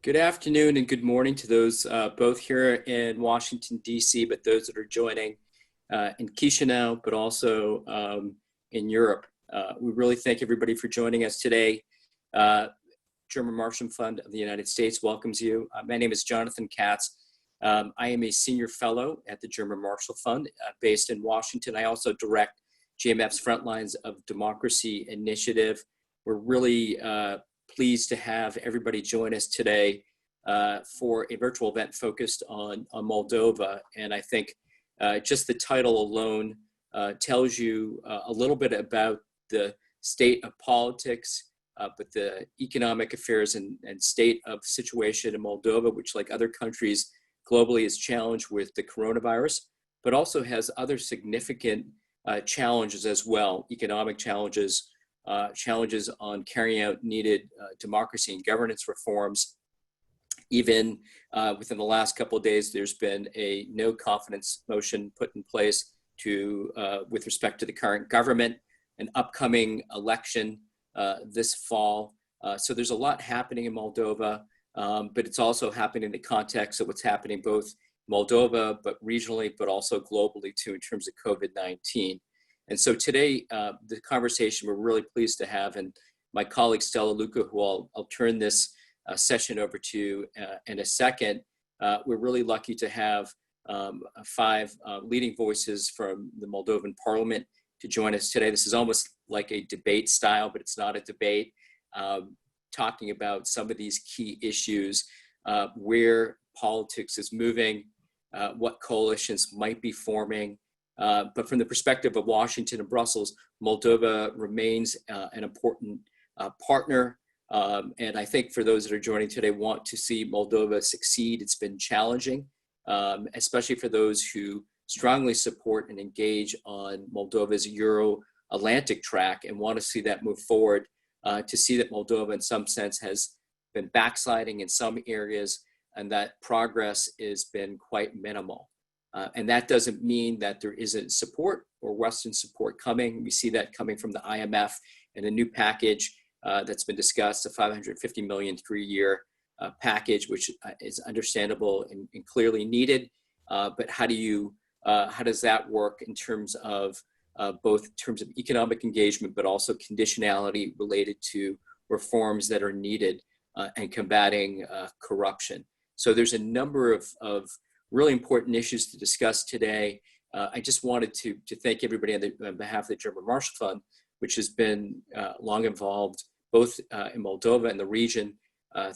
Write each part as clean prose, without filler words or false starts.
Good afternoon and good morning to those both here in Washington, D.C., but those that are joining in Chisinau, but also in Europe. We really thank everybody for joining us today. German Marshall Fund of the United States welcomes you. My name is Jonathan Katz. I am a senior fellow at the German Marshall Fund based in Washington. I also direct GMF's Frontlines of Democracy initiative. We're really pleased to have everybody join us today for a virtual event focused on Moldova. And I think just the title alone tells you a little bit about the state of politics, but the economic affairs and state of situation in Moldova, which like other countries globally is challenged with the coronavirus, but also has other significant challenges as well, economic challenges, challenges on carrying out needed democracy and governance reforms. Even within the last couple of days, there's been a no confidence motion put in place with respect to the current government, an upcoming election this fall. So there's a lot happening in Moldova, but it's also happening in the context of what's happening both Moldova, but regionally, but also globally too, in terms of COVID-19. And so today, the conversation we're really pleased to have, and my colleague Stella Luca, who I'll turn this session over to in a second, we're really lucky to have five leading voices from the Moldovan parliament to join us today. This is almost like a debate style, but it's not a debate, talking about some of these key issues, where politics is moving, what coalitions might be forming. But from the perspective of Washington and Brussels, Moldova remains an important partner. And I think for those that are joining today, want to see Moldova succeed. It's been challenging, especially for those who strongly support and engage on Moldova's Euro-Atlantic track and want to see that move forward, to see that Moldova in some sense has been backsliding in some areas and that progress has been quite minimal. And that doesn't mean that there isn't support or Western support coming. We see that coming from the IMF and a new package that's been discussed, a $550 million 3-year package, which is understandable and clearly needed. But how does that work in terms of both in terms of economic engagement, but also conditionality related to reforms that are needed and combating corruption? So there's a number of really important issues to discuss today. I just wanted to thank everybody on behalf of the German Marshall Fund, which has been long involved both in Moldova and the region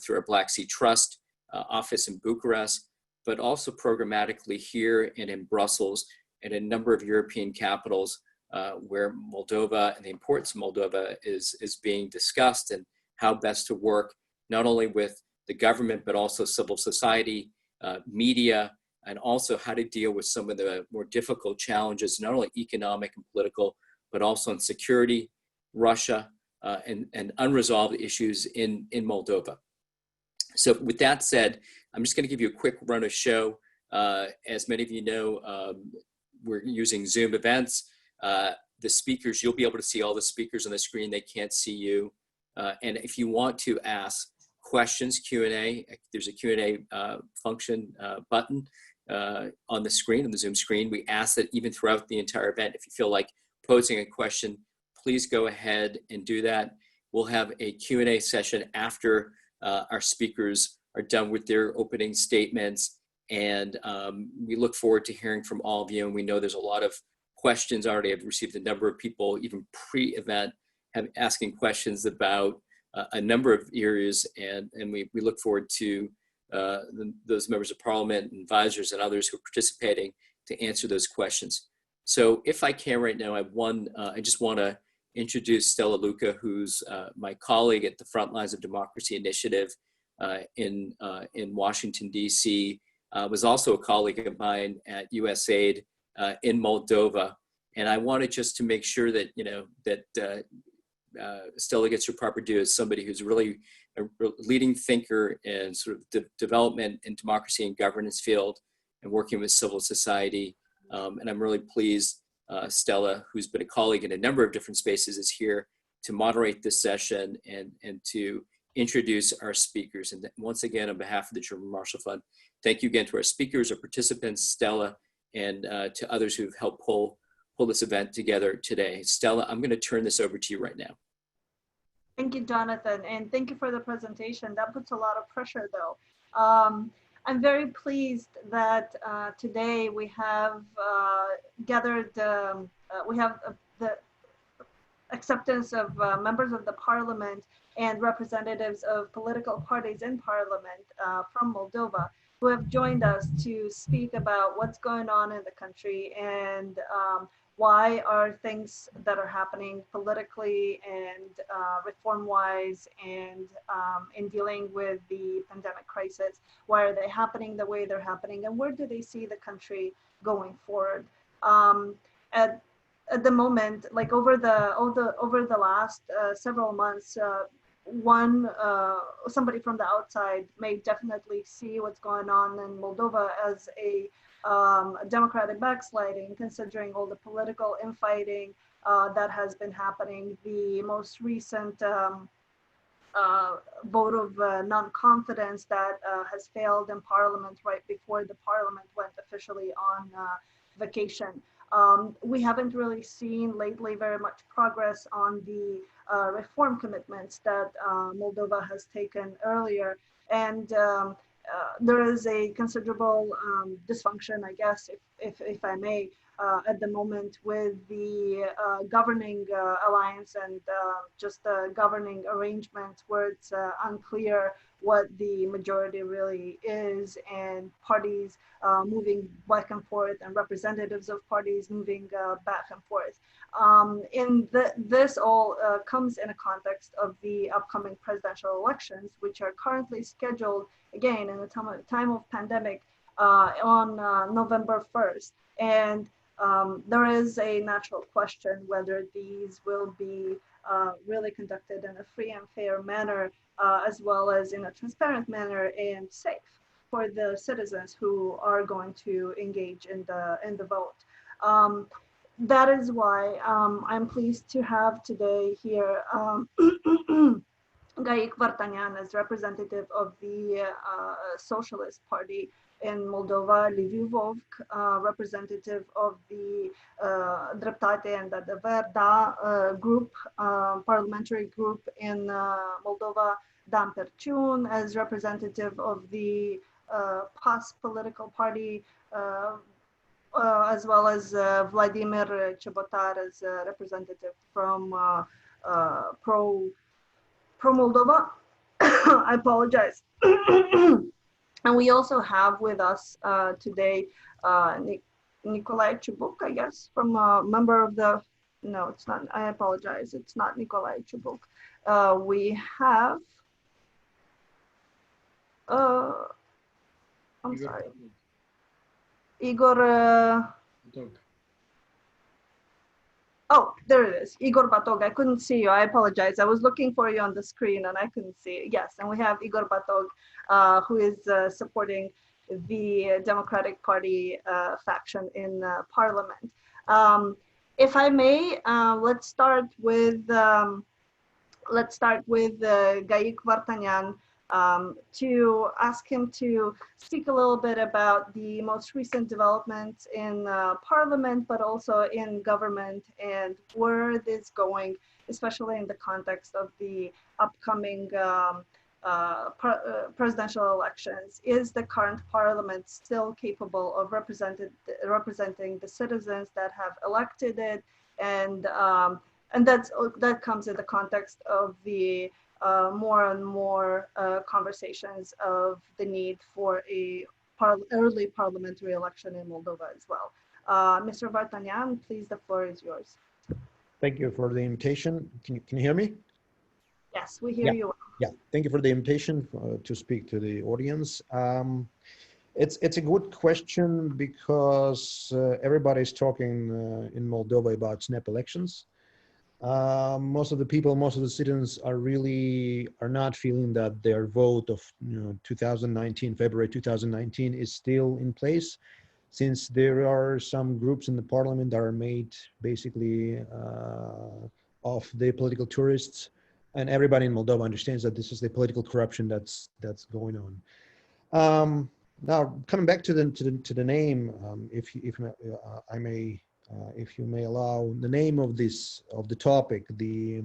through our Black Sea Trust office in Bucharest, but also programmatically here and in Brussels and a number of European capitals where Moldova and the importance of Moldova is being discussed, and how best to work not only with the government, but also civil society, media, and also how to deal with some of the more difficult challenges, not only economic and political, but also in security, Russia, and unresolved issues in Moldova. So with that said, I'm just gonna give you a quick run of show. As many of you know, we're using Zoom events. The speakers, you'll be able to see all the speakers on the screen. They can't see you. And if you want to ask questions, Q&A, there's a Q&A function button on the screen, on the Zoom screen. We ask that even throughout the entire event, if you feel like posing a question, please go ahead and do that. We'll have a Q&A session after our speakers are done with their opening statements. And we look forward to hearing from all of you. And we know there's a lot of questions already. I've received a number of people, even pre-event, asking questions about a number of areas. And we look forward to those members of parliament, advisors, and others who are participating to answer those questions. So if I can right now, I just want to introduce Stella Luca, who's my colleague at the Frontlines of Democracy initiative in Washington, D.C., was also a colleague of mine at USAID in Moldova. And I wanted just to make sure that, Stella gets her proper due as somebody who's really a leading thinker in sort of development in democracy and governance field and working with civil society. And I'm really pleased Stella, who's been a colleague in a number of different spaces, is here to moderate this session and to introduce our speakers. And once again, on behalf of the German Marshall Fund, thank you again to our speakers, our participants, Stella, and to others who've helped pull this event together today. Stella, I'm going to turn this over to you right now. Thank you, Jonathan, and thank you for the presentation. That puts a lot of pressure, though. I'm very pleased that today we have gathered, we have the acceptance of members of the parliament and representatives of political parties in parliament from Moldova who have joined us to speak about what's going on in the country and why are things that are happening politically and reform-wise and in dealing with the pandemic crisis, why are they happening the way they're happening, and where do they see the country going forward? At the moment, like over the last several months, somebody from the outside may definitely see what's going on in Moldova as a democratic backsliding, considering all the political infighting that has been happening. The most recent vote of non-confidence that has failed in Parliament right before the Parliament went officially on vacation. We haven't really seen lately very much progress on the reform commitments that Moldova has taken earlier. And there is a considerable dysfunction, I guess, if I may, at the moment with the governing alliance and just the governing arrangements where it's unclear what the majority really is, and parties moving back and forth and representatives of parties moving back and forth. This all comes in a context of the upcoming presidential elections, which are currently scheduled, again, in the time of pandemic on November 1st. And there is a natural question whether these will be really conducted in a free and fair manner, as well as in a transparent manner and safe for the citizens who are going to engage in the vote. That is why I'm pleased to have today here Gaik Vartanyan as representative of the Socialist Party in Moldova, Liviu Vovk, representative of the Dreptate and the Verda group, parliamentary group in Moldova, Dan Perciun as representative of the PAS political party, as well as Vladimir Chebotar as representative from Pro Moldova. I apologize. And we also have with us today Nikolai Chubuk, I guess, from a member of the, no, it's not, I apologize, it's not Nikolai Chubuk. We have, I'm sorry, Igor, oh, there it is, Igor Batog. I couldn't see you, I apologize. I was looking for you on the screen and I couldn't see it. Yes, and we have Igor Batog, who is supporting the Democratic Party faction in Parliament. If I may, let's start with Gaik Vartanyan, to ask him to speak a little bit about the most recent developments in Parliament, but also in government, and where it is going, especially in the context of the upcoming presidential elections. Is the current Parliament still capable of representing the citizens that have elected it? And that comes in the context of the more and more conversations of the need for a early parliamentary election in Moldova as well. Mr. Vartanyan, please, the floor is yours. Thank you for the invitation. Can you hear me? Yes, we hear you. Yeah, thank you for the invitation to speak to the audience. It's a good question because everybody's talking in Moldova about snap elections. Most of the people, most of the citizens are not feeling that their vote of 2019, February 2019 is still in place, since there are some groups in the parliament that are made basically of the political tourists and everybody in Moldova understands that this is the political corruption that's going on. Now, coming back to the name, if I may, if you may allow, the name of the topic, the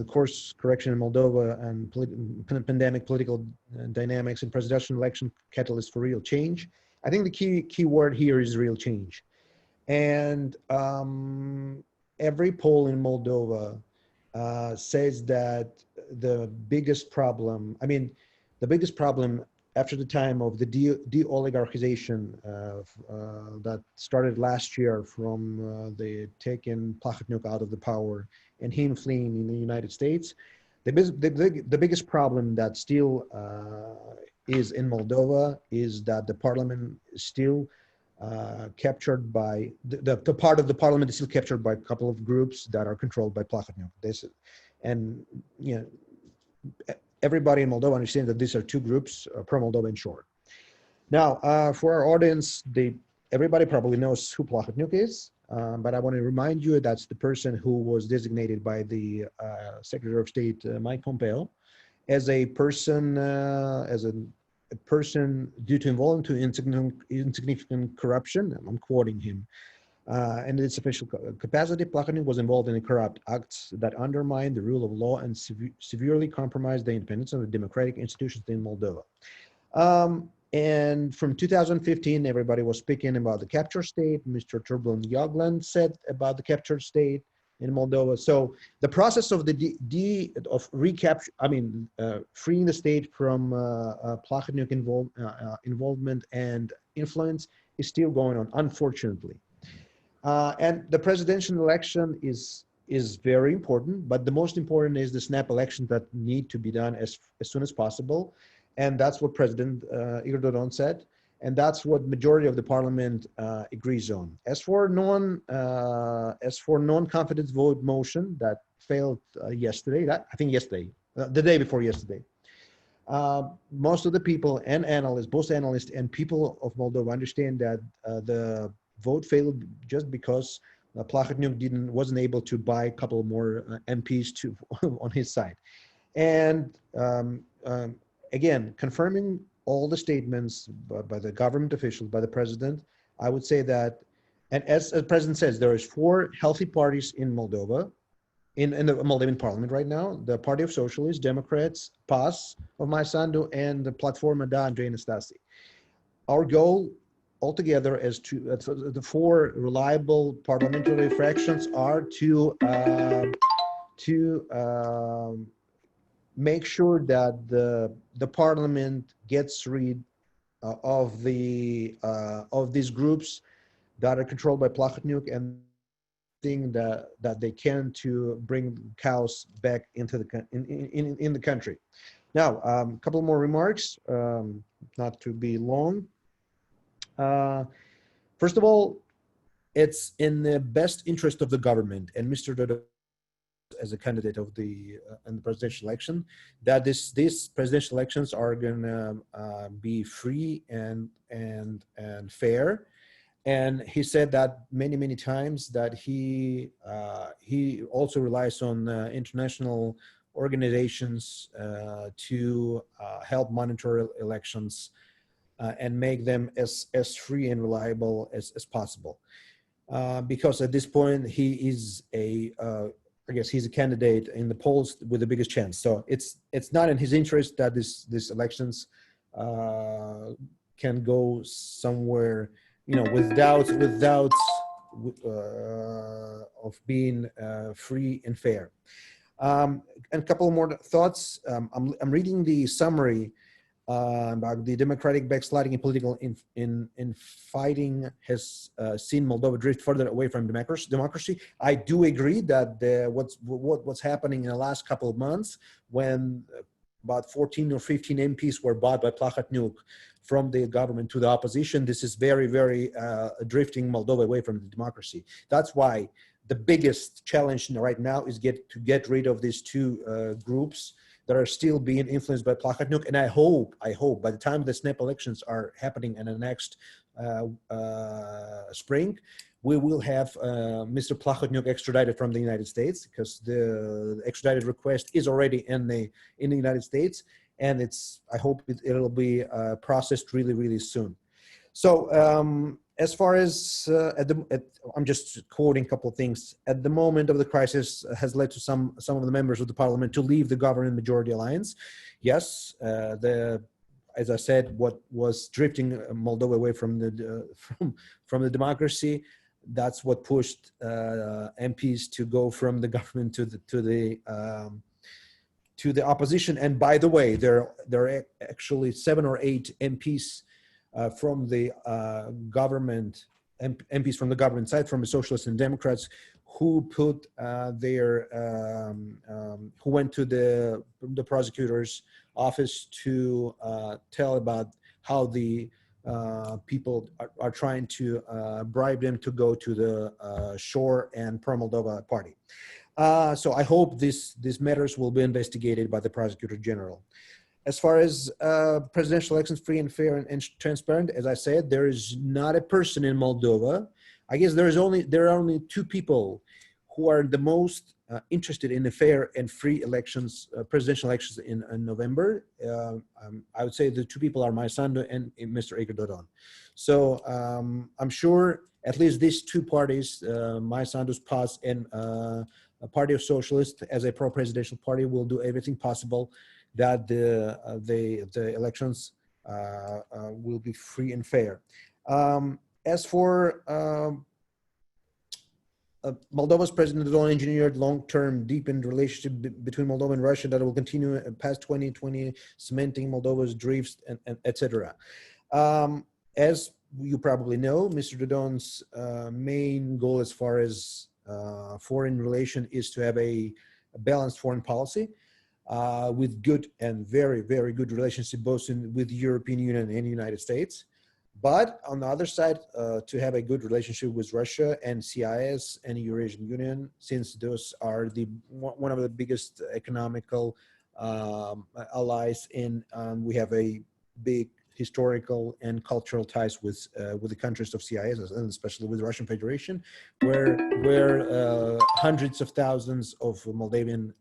course correction in Moldova and pandemic political dynamics and presidential election catalyst for real change. I think the key word here is real change, and every poll in Moldova says that the biggest problem, the biggest problem after the time of the de-oligarchization that started last year from the taking Plahotniuc out of the power and him fleeing in the United States, the biggest problem that still is in Moldova is that the parliament is still captured by, the part of the parliament is still captured by a couple of groups that are controlled by Plahotniuc. And you know, everybody in Moldova understands that these are two groups, pro-Moldova in short. Now, for our audience, everybody probably knows who Plahotniuc is, but I want to remind you that's the person who was designated by the Secretary of State, Mike Pompeo, as a person, due to involvement to insignificant corruption. I'm quoting him. And in its official capacity, Plahotniuc was involved in corrupt acts that undermined the rule of law and severely compromised the independence of the democratic institutions in Moldova. And from 2015, everybody was speaking about the captured state. Mr. Turbulent Jagland said about the captured state in Moldova. So the process of recapture, freeing the state from Plahotniuc involvement and influence is still going on, unfortunately. And the presidential election is very important, but the most important is the snap elections that need to be done as soon as possible. And that's what President Igor Dodon said. And that's what majority of the parliament agrees on. As for non-confidence vote motion that failed yesterday, the day before yesterday, most of the people and analysts, both analysts and people of Moldova understand that the vote failed just because Plahotniuc wasn't able to buy a couple more MPs on his side. And again, confirming all the statements by the government officials, by the president, I would say that, and as the president says, there is 4 healthy parties in Moldova, in the Moldovan parliament right now: the Party of Socialists, Democrats, PAS of Maia Sandu, and the Platforma Da Andrei Anastasi. Our goal altogether as to the 4 reliable parliamentary fractions are to make sure that the parliament gets rid of these groups that are controlled by Plahotniuc and thing that they can to bring chaos back into in the country. Now, a couple more remarks, not to be long. First of all, it's in the best interest of the government and Mr. Dodon as a candidate of in the presidential election, that these presidential elections are going to be free and fair. And he said that many times, that he also relies on international organizations to help monitor elections and make them as free and reliable as possible. Because at this point, he is I guess he's a candidate in the polls with the biggest chance. So it's not in his interest that these elections can go somewhere, without of being free and fair. And a couple more thoughts. I'm reading the summary about the democratic backsliding in political fighting has seen Moldova drift further away from democracy. I do agree that what's happening in the last couple of months, when about 14 or 15 MPs were bought by Plahotniuc from the government to the opposition, this is very drifting Moldova away from the democracy. That's why the biggest challenge right now is to get rid of these 2 groups that are still being influenced by Plahotniuc. And I hope by the time the snap elections are happening in the next spring, we will have Mr. Plahotniuk extradited from the United States, because the extradited request is already in the United States, and I hope it'll be processed really soon. So as far as I'm just quoting a couple of things. At the moment of the crisis has led to some of the members of the parliament to leave the government majority alliance. Yes, as I said, what was drifting Moldova away from the democracy, that's what pushed MPs to go from the government to the opposition. And by the way, there are actually 7 or 8 MPs from the government, MPs from the government side, from the Socialists and Democrats, who put who went to the prosecutor's office to tell about how the people are trying to bribe them to go to the Shore and Pro-Moldova party. So I hope these matters will be investigated by the Prosecutor General. As far as presidential elections, free and fair and transparent, as I said, there is not a person in Moldova. I guess there are only 2 people who are the most interested in the fair and free elections, presidential elections in November. I would say the 2 people are Maia Sandu and Mr. Igor Dodon. So I'm sure at least these 2 parties, Maia Sandu's PAS and a Party of Socialists, as a pro-presidential party, will do everything possible that the elections will be free and fair. As for Moldova's president has engineered long-term, deepened relationship between Moldova and Russia that will continue past 2020, cementing Moldova's drifts, and etc. As you probably know, Mr. Dodon's main goal as far as foreign relation is to have a balanced foreign policy with good and very good relationship both with the European Union and the United States. But on the other side, to have a good relationship with Russia and CIS and Eurasian Union, since those are one of the biggest economical allies we have a big historical and cultural ties with the countries of CIS, and especially with the Russian Federation, where hundreds of thousands of Moldavian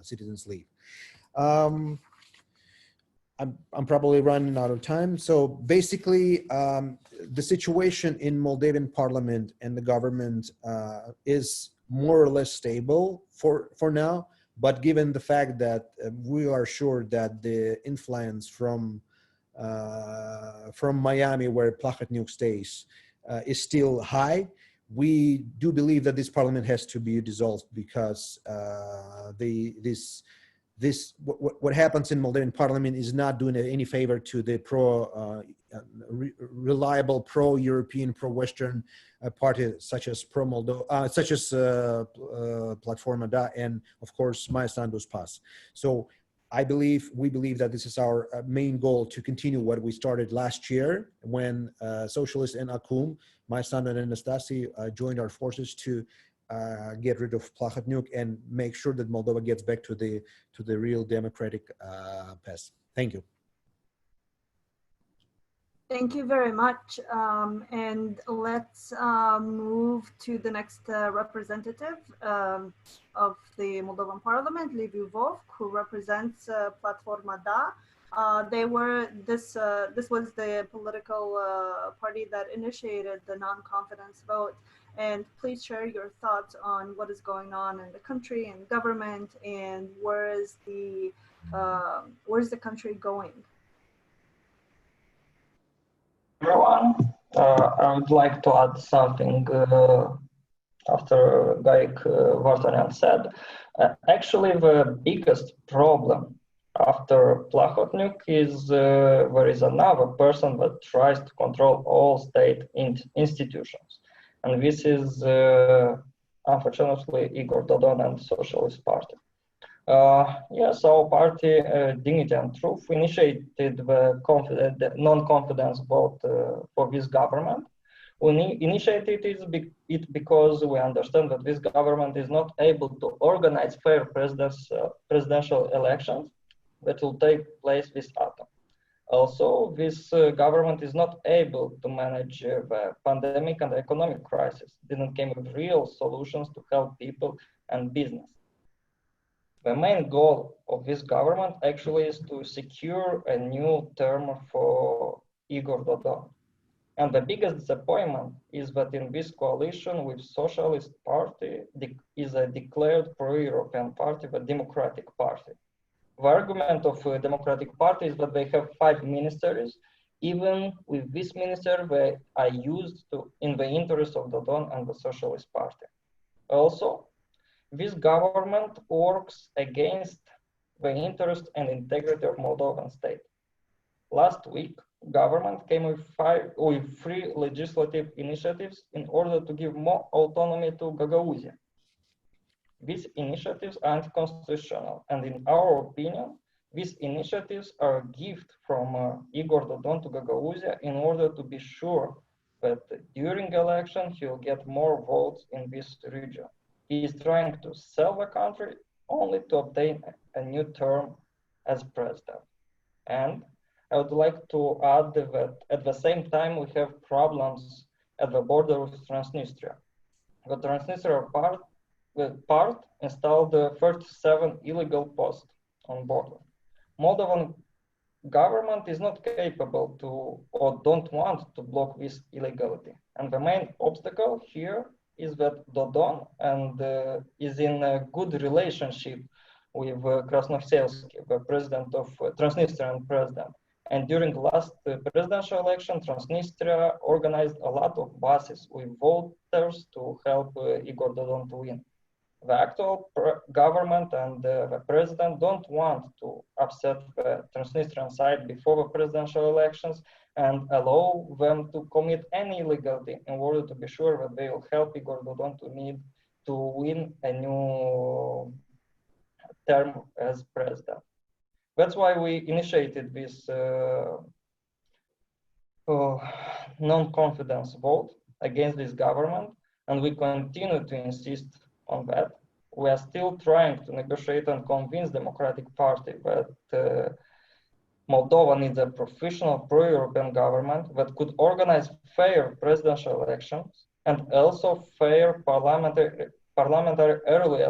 citizens live. I'm probably running out of time. So basically, the situation in Moldavian parliament and the government is more or less stable for now. But given the fact that we are sure that the influence from Miami, where Plahotniuk stays, is still high, we do believe that this parliament has to be dissolved, because what happens in Moldovan parliament is not doing any favor to the reliable pro-European, pro-Western party such as Platforma Da, and of course Maia Sandu's PAS. So we believe that this is our main goal, to continue what we started last year when Socialists and Acum, Maia Sandu and Anastasi joined our forces to get rid of Plahotniuk and make sure that Moldova gets back to the real democratic path. Thank you. Thank you very much. And let's move to the next representative of the Moldovan Parliament, Liviu Vovk, who represents Platforma Da. This was the political party that initiated the non-confidence vote. And please share your thoughts on what is going on in the country and government, and where's the country going? Everyone, I would like to add something after Gaik Vartanyan said. Actually, the biggest problem after Plahotniuk is there is another person that tries to control all state institutions. And this is, unfortunately, Igor Dodon and Socialist Party. Yes, our party, Dignity and Truth, initiated the non-confidence vote for this government. We initiated it because we understand that this government is not able to organize fair presidential elections that will take place this autumn. Also, this government is not able to manage the pandemic and the economic crisis, didn't come with real solutions to help people and business. The main goal of this government actually is to secure a new term for Igor Dodon. And the biggest disappointment is that in this coalition with Socialist Party is a declared pro-European party, the Democratic Party. The argument of Democratic Party is that they have 5 ministers. Even with this minister, they are used to in the interest of Dodon and the Socialist Party. Also, this government works against the interest and integrity of Moldovan state. Last week, government came with 3 legislative initiatives in order to give more autonomy to Gagauzia. These initiatives are anti-constitutional, and in our opinion, these initiatives are a gift from Igor Dodon to Gagauzia in order to be sure that during election he will get more votes in this region. He is trying to sell the country only to obtain a new term as president. And I would like to add that at the same time we have problems at the border with Transnistria. The Transnistria part installed 37 illegal posts on border. Moldovan government is not capable to or don't want to block this illegality. And the main obstacle here is that Dodon is in a good relationship with Krasnoselski, the president of Transnistrian president. And during the last presidential election, Transnistria organized a lot of buses with voters to help Igor Dodon to win. The actual government and the president don't want to upset the Transnistrian side before the presidential elections and allow them to commit any illegality in order to be sure that they will help Igor Dodon to win a new term as president. That's why we initiated this non-confidence vote against this government, and we continue to insist on that. We are still trying to negotiate and convince Democratic Party that Moldova needs a professional pro-European government that could organize fair presidential elections and also fair parliamentary early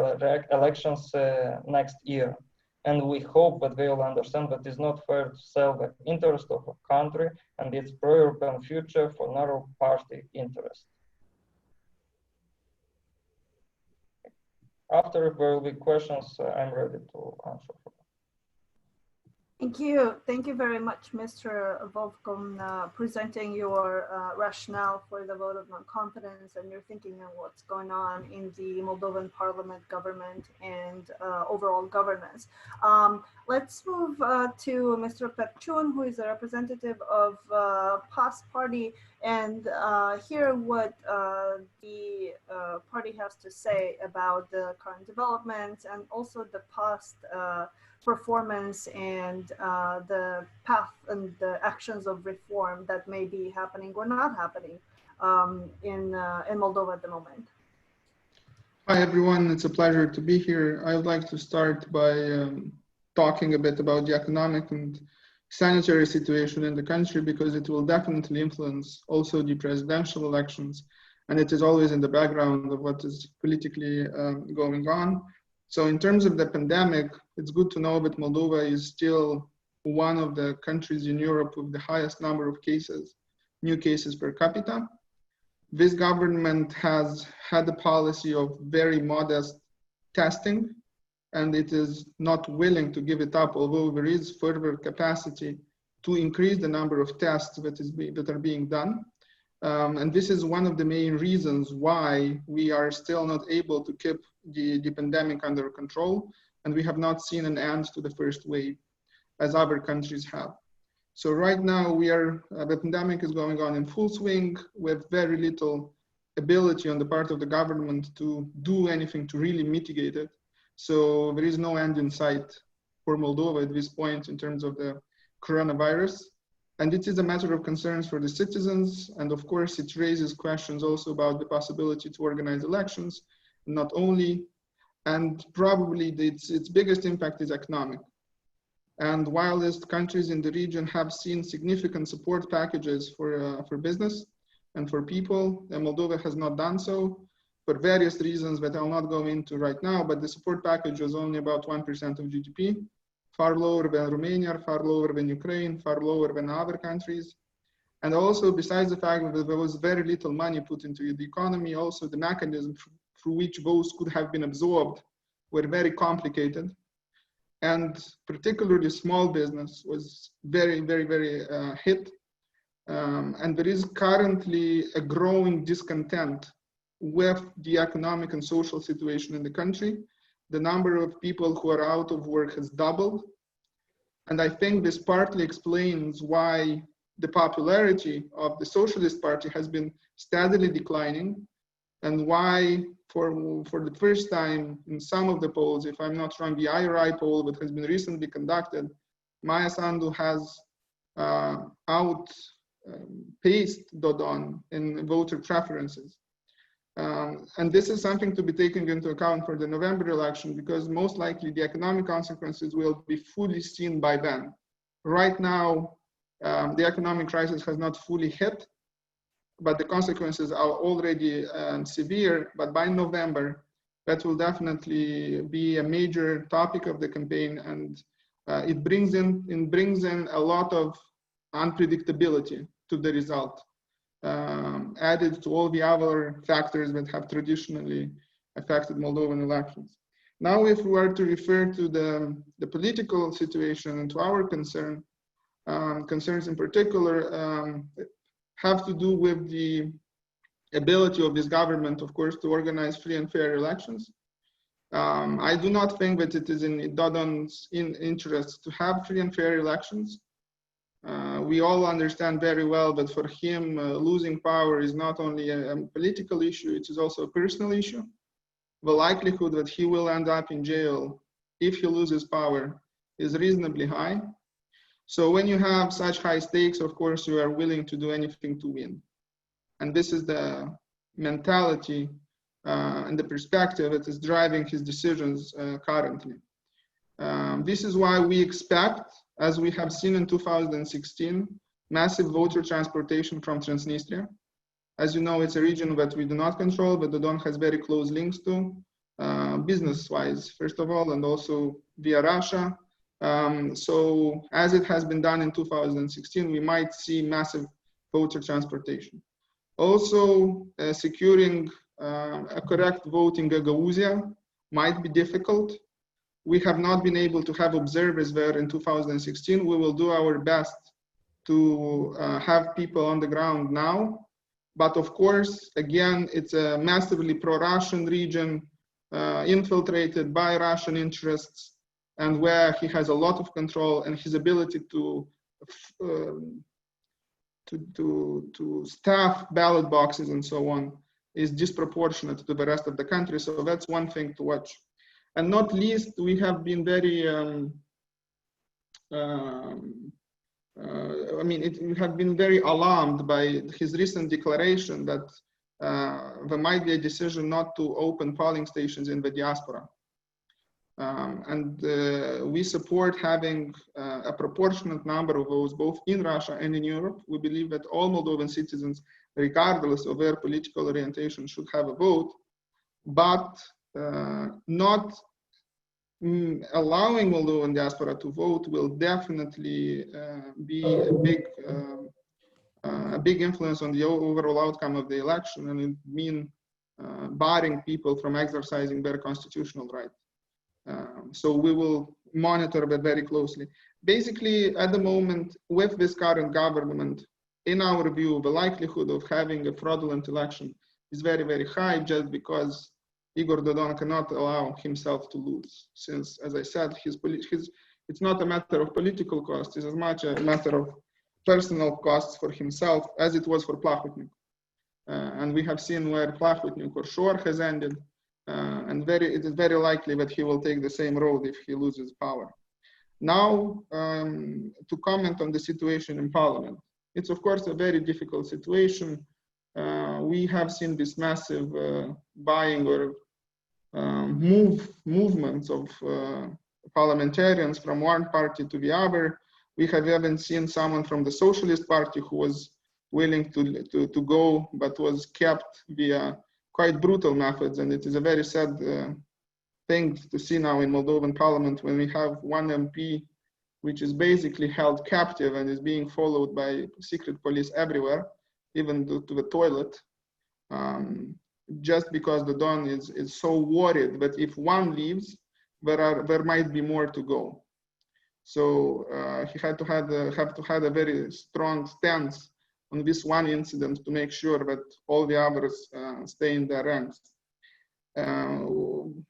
elections next year. And we hope that they will understand that it's not fair to sell the interest of a country and its pro-European future for narrow party interest. After there will be questions, I'm ready to answer. Thank you. Thank you very much, Mr. Vovkon, presenting your rationale for the vote of non-confidence and your thinking on what's going on in the Moldovan parliament, government, and overall governance. Let's move to Mr. Perciun, who is a representative of PAS party, and hear what the party has to say about the current developments and also the past performance and the path and the actions of reform that may be happening or not happening in Moldova at the moment. Hi everyone, it's a pleasure to be here. I would like to start by talking a bit about the economic and sanitary situation in the country, because it will definitely influence also the presidential elections, and it is always in the background of what is politically going on. So in terms of the pandemic, it's good to know that Moldova is still one of the countries in Europe with the highest number of cases, new cases per capita. This government has had a policy of very modest testing, and it is not willing to give it up, although there is further capacity to increase the number of tests that are being done. And this is one of the main reasons why we are still not able to keep the pandemic under control, and we have not seen an end to the first wave as other countries have. So right now the pandemic is going on in full swing with very little ability on the part of the government to do anything to really mitigate it. So there is no end in sight for Moldova at this point in terms of the coronavirus. And it is a matter of concerns for the citizens. And of course, it raises questions also about the possibility to organize elections, not only, and probably its biggest impact is economic. And whilst countries in the region have seen significant support packages for business and for people, Moldova has not done so for various reasons that I'll not go into right now, but the support package was only about 1% of GDP, far lower than Romania, far lower than Ukraine, far lower than other countries. And also, besides the fact that there was very little money put into the economy, also the mechanism through which those could have been absorbed were very complicated. And particularly small business was very, very, very hit. And there is currently a growing discontent with the economic and social situation in the country. The number of people who are out of work has doubled. And I think this partly explains why the popularity of the Socialist Party has been steadily declining, and why for the first time in some of the polls, if I'm not wrong, the IRI poll that has been recently conducted, Maia Sandu has outpaced Dodon in voter preferences. And this is something to be taken into account for the November election, because most likely the economic consequences will be fully seen by then. Right now, the economic crisis has not fully hit, but the consequences are already severe. But by November, that will definitely be a major topic of the campaign, and it brings in a lot of unpredictability to the result, added to all the other factors that have traditionally affected Moldovan elections. Now, if we were to refer to the political situation and to our concerns in particular, have to do with the ability of this government, of course, to organize free and fair elections. I do not think that it is in Dodon's interest to have free and fair elections. We all understand very well that for him, losing power is not only a political issue, it is also a personal issue. The likelihood that he will end up in jail if he loses power is reasonably high. So when you have such high stakes, of course, you are willing to do anything to win. And this is the mentality and the perspective that is driving his decisions currently. This is why we expect, as we have seen in 2016, massive voter transportation from Transnistria. As you know, it's a region that we do not control, but Dodon has very close links to, business-wise, first of all, and also via Russia. So as it has been done in 2016, we might see massive voter transportation. Also, securing a correct vote in Gagauzia might be difficult. We have not been able to have observers there in 2016. We will do our best to have people on the ground now. But of course, again, it's a massively pro-Russian region, infiltrated by Russian interests, and where he has a lot of control, and his ability to staff ballot boxes and so on is disproportionate to the rest of the country. So that's one thing to watch. And not least, we have been very, we have been very alarmed by his recent declaration that there might be a decision not to open polling stations in the diaspora. We support having a proportionate number of those both in Russia and in Europe. We believe that all Moldovan citizens, regardless of their political orientation, should have a vote, but not allowing Moldovan diaspora to vote will definitely be a big influence on the overall outcome of the election, and it mean barring people from exercising their constitutional right. So we will monitor that very closely. Basically, at the moment, with this current government, in our view, the likelihood of having a fraudulent election is very, very high, just because Igor Dodon cannot allow himself to lose. Since, as I said, it's not a matter of political cost, it's as much a matter of personal costs for himself as it was for Plahotniuc. And we have seen where Plahotniuc or Shor has ended. And it is very likely that he will take the same road if he loses power. Now, to comment on the situation in parliament. It's of course a very difficult situation. We have seen this massive buying or movements of parliamentarians from one party to the other. We have even seen someone from the Socialist Party who was willing to go, but was kept via quite brutal methods. And it is a very sad thing to see now in Moldovan parliament when we have one MP which is basically held captive and is being followed by secret police everywhere, even to the toilet, just because the Don is so worried that if one leaves, there might be more to go. So he had to have a very strong stance on this one incident to make sure that all the others stay in their ranks.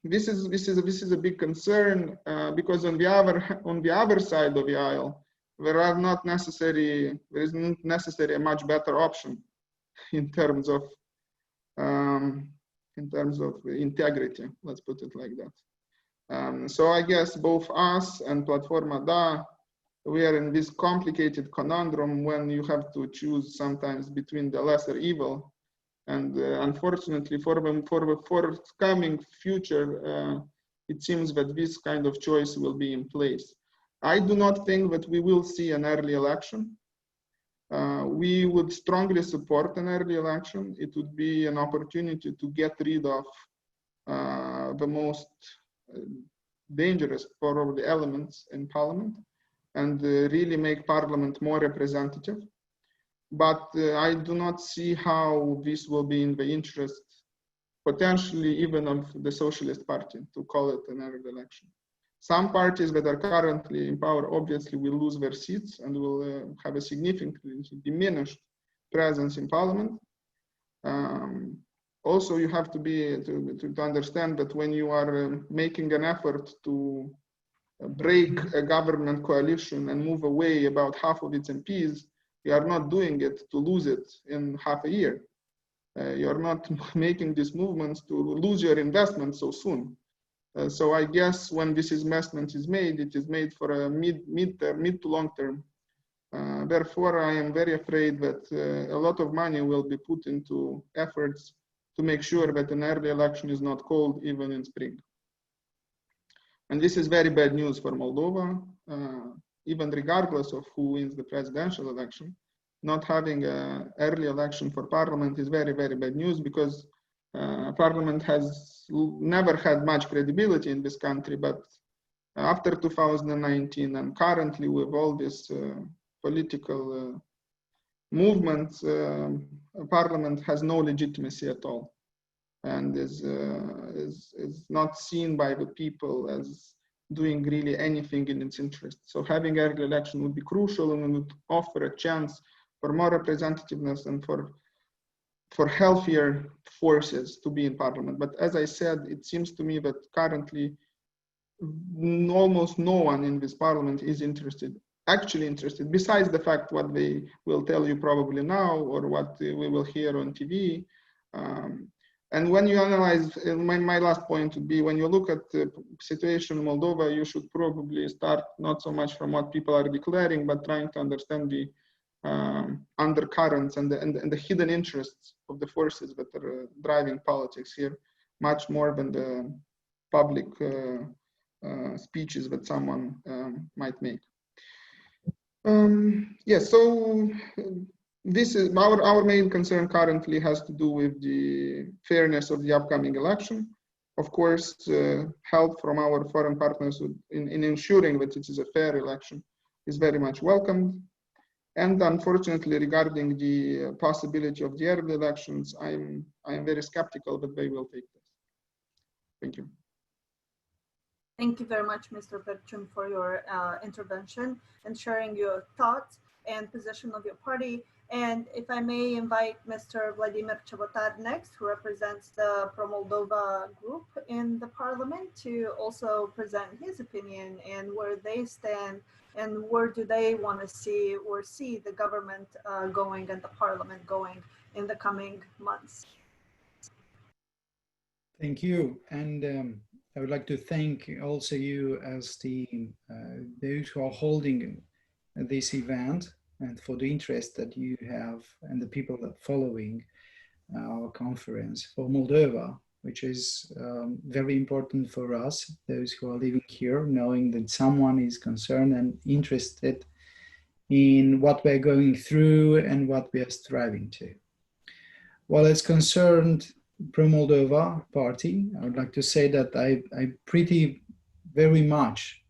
This is a big concern because on the other side of the aisle, there is not necessarily a much better option in terms of integrity. Let's put it like that. So I guess both us and Platforma Da, we are in this complicated conundrum when you have to choose sometimes between the lesser evil. And unfortunately for the forthcoming future, it seems that this kind of choice will be in place. I do not think that we will see an early election. We would strongly support an early election. It would be an opportunity to get rid of the most dangerous probably elements in parliament and really make parliament more representative. But I do not see how this will be in the interest, potentially even of the Socialist Party, to call it an early election. Some parties that are currently in power obviously will lose their seats and will have a significantly diminished presence in parliament. Also, you have to understand that when you are making an effort to break a government coalition and move away about half of its MPs, you are not doing it to lose it in half a year. You are not making these movements to lose your investment so soon. So I guess when this investment is made, it is made for a mid to long term. Therefore, I am very afraid that a lot of money will be put into efforts to make sure that an early election is not called even in spring. And this is very bad news for Moldova, even regardless of who wins the presidential election. Not having an early election for parliament is very, very bad news because parliament has never had much credibility in this country, but after 2019 and currently with all this political movements, parliament has no legitimacy at all and is not seen by the people as doing really anything in its interest. So having early election would be crucial and would offer a chance for more representativeness and for healthier forces to be in parliament. But as I said, it seems to me that currently almost no one in this parliament is actually interested, besides the fact what they will tell you probably now or what we will hear on TV. And when you analyze, my last point would be, when you look at the situation in Moldova, you should probably start not so much from what people are declaring, but trying to understand the undercurrents and the hidden interests of the forces that are driving politics here, much more than the public speeches that someone might make. Yes, so this is our main concern currently has to do with the fairness of the upcoming election. Of course, help from our foreign partners in ensuring that it is a fair election is very much welcomed. And unfortunately, regarding the possibility of the early elections, I am very skeptical that they will take place. Thank you. Thank you very much, Mr. Berchun, for your intervention and sharing your thoughts and position of your party. And if I may invite Mr. Vladimir Chavotar next, who represents the Pro-Moldova group in the parliament, to also present his opinion and where they stand and where do they want to see the government going and the parliament going in the coming months. Thank you. And I would like to thank also you as those who are holding this event and for the interest that you have and the people that are following our conference for Moldova. which is very important for us, those who are living here, knowing that someone is concerned and interested in what we're going through and what we are striving to. Well, as concerned Pro-Moldova Party, I would like to say that I pretty very much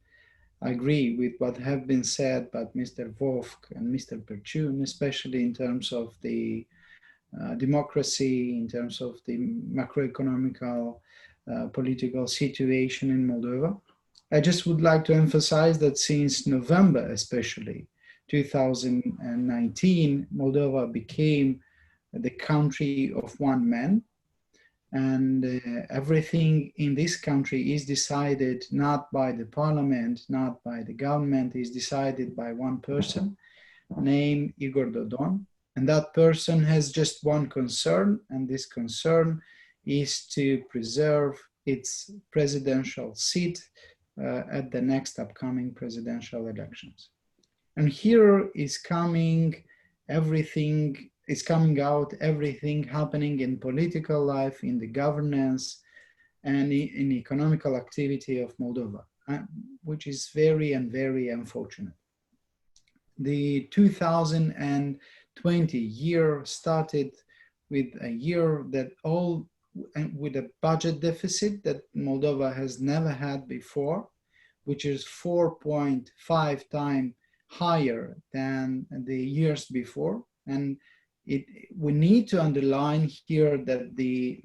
agree with what have been said by Mr. Vovk and Mr. Perchun, especially in terms of the democracy, in terms of the macroeconomical political situation in Moldova. I just would like to emphasize that since November, especially 2019, Moldova became the country of one man, and everything in this country is decided not by the parliament, not by the government, is decided by one person named Igor Dodon. And that person has just one concern, and this concern is to preserve its presidential seat at the next upcoming presidential elections. And here is coming everything, is coming out everything happening in political life, in the governance, and in economical activity of Moldova, which is very unfortunate. The 2020 year started with a year that with a budget deficit that Moldova has never had before, which is 4.5 times higher than the years before. And we need to underline here that the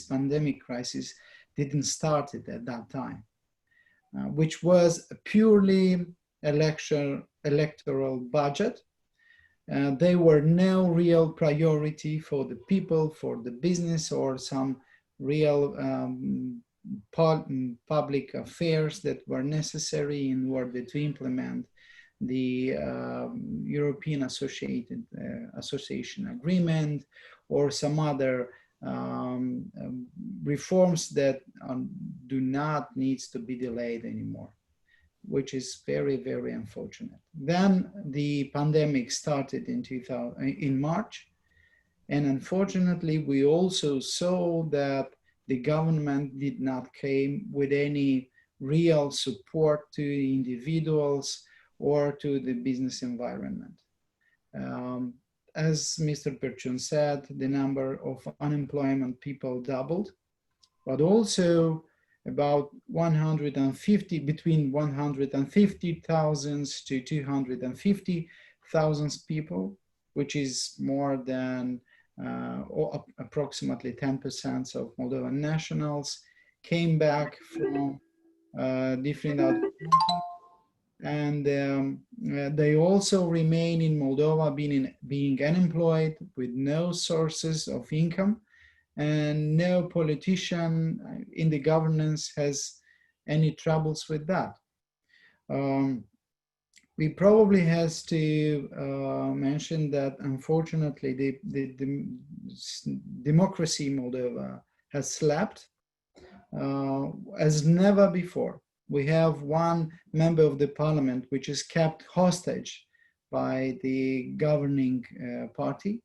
pandemic crisis, didn't start at that time, which was a purely electoral budget. There were no real priority for the people, for the business, or some real public affairs that were necessary in order to implement the European Association Agreement, or some other reforms that do not need to be delayed anymore, which is very unfortunate. Then the pandemic started in March, and unfortunately we also saw that the government did not came with any real support to individuals or to the business environment. As Mr. Perchun said, the number of unemployment people doubled, but also about between 150,000 to 250,000 people, which is more than approximately 10% of Moldovan nationals, came back from different other countries. And they also remain in Moldova being unemployed with no sources of income, and no politician in the governance has any troubles with that. We probably has to mention that unfortunately the democracy in Moldova has slept as never before. We have one member of the parliament which is kept hostage by the governing party.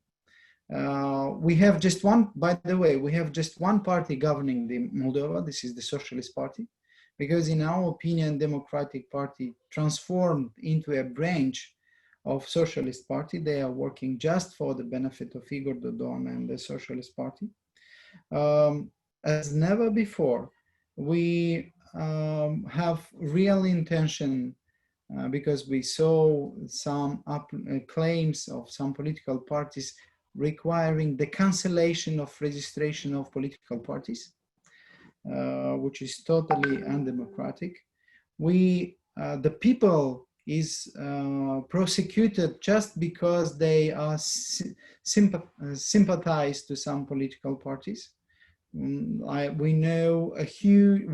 We have just one, by the way, we have just one party governing the Moldova. This is the Socialist Party, because in our opinion, Democratic Party transformed into a branch of Socialist Party. They are working just for the benefit of Igor Dodon and the Socialist Party. As never before, we have real intention, because we saw some claims of some political parties requiring the cancellation of registration of political parties, which is totally undemocratic. The people is prosecuted just because they are sympathize to some political parties. We know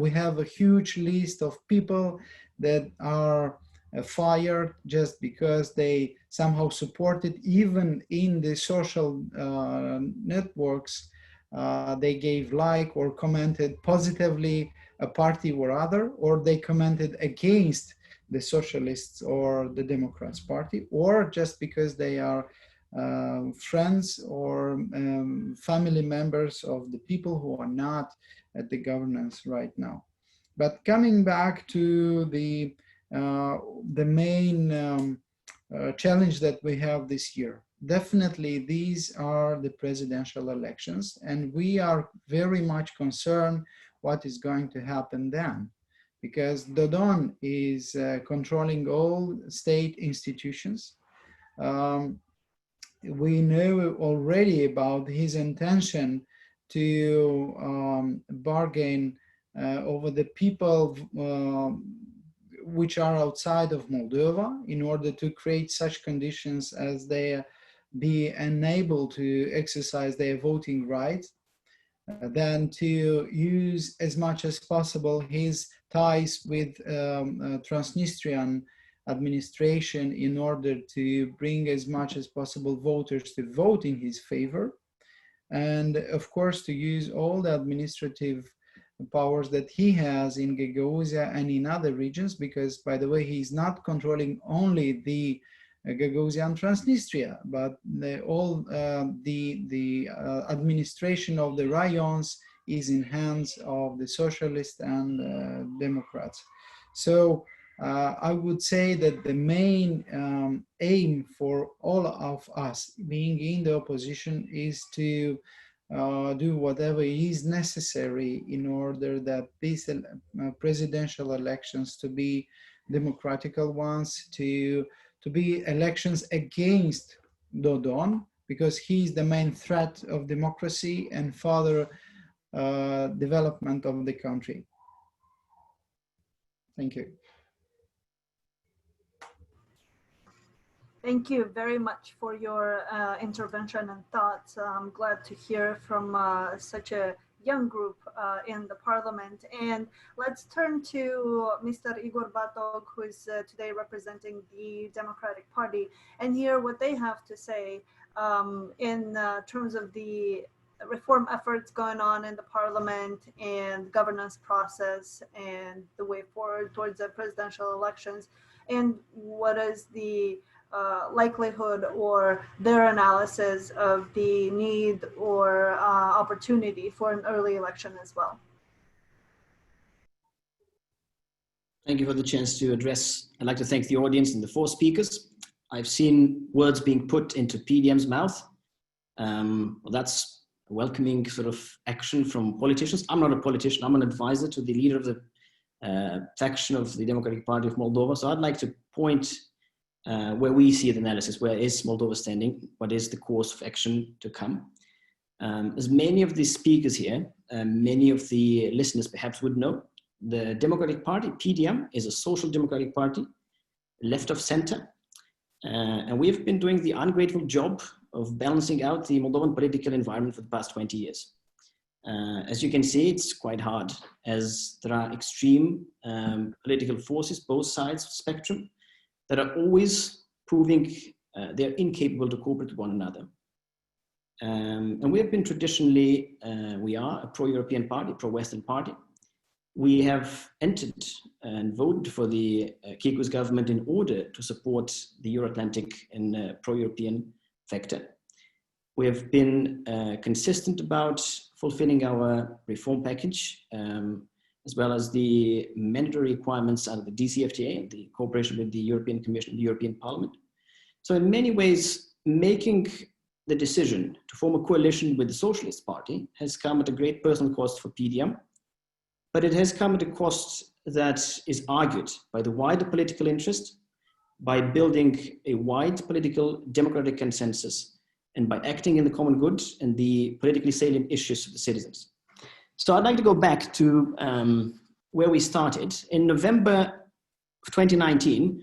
we have a huge list of people that are fired just because they somehow supported, even in the social networks, they gave like or commented positively a party or other, or they commented against the Socialists or the Democrats Party, or just because they are friends or family members of the people who are not at the governance right now. But coming back to the main challenge that we have this year, definitely these are the presidential elections, and we are very much concerned what is going to happen then, because Dodon is controlling all state institutions. We know already about his intention to bargain over the people which are outside of Moldova in order to create such conditions as they be unable to exercise their voting rights, then to use as much as possible his ties with Transnistrian administration in order to bring as much as possible voters to vote in his favor, and of course to use all the administrative powers that he has in Gagauzia and in other regions, because by the way, he's not controlling only the Gagauzia and Transnistria, but all the administration of the rayons is in hands of the socialists and Democrats. So I would say that the main aim for all of us being in the opposition is to do whatever is necessary in order that these presidential elections to be democratical ones, to be elections against Dodon, because he is the main threat of democracy and further development of the country. Thank you. Thank you very much for your intervention and thoughts. I'm glad to hear from such a young group in the parliament. And let's turn to Mr. Igor Batok, who is today representing the Democratic Party, and hear what they have to say in terms of the reform efforts going on in the parliament and governance process and the way forward towards the presidential elections, and what is the likelihood or their analysis of the need or opportunity for an early election as well. Thank you for the chance to address. I'd like to thank the audience and the four speakers. I've seen words being put into PDM's mouth. Well, that's a welcoming sort of action from politicians. I'm not a politician. I'm an advisor to the leader of the faction of the Democratic Party of Moldova. So I'd like to point where we see the analysis, where is Moldova standing, what is the course of action to come. As many of the speakers here, many of the listeners perhaps would know, the Democratic Party, PDM, is a social democratic party, left of center. And we've been doing the ungrateful job of balancing out the Moldovan political environment for the past 20 years. As you can see, it's quite hard, as there are extreme political forces, both sides of the spectrum, that are always proving they're incapable to cooperate with one another. And we have been traditionally, we are a pro-European party, pro-Western party. We have entered and voted for the Kiku's government in order to support the Euro-Atlantic and pro-European factor. We have been consistent about fulfilling our reform package, as well as the mandatory requirements under the DCFTA, the cooperation with the European Commission and the European Parliament. So in many ways, making the decision to form a coalition with the Socialist Party has come at a great personal cost for PDM, but it has come at a cost that is argued by the wider political interest, by building a wide political democratic consensus, and by acting in the common good and the politically salient issues of the citizens. So I'd like to go back to where we started. In November of 2019,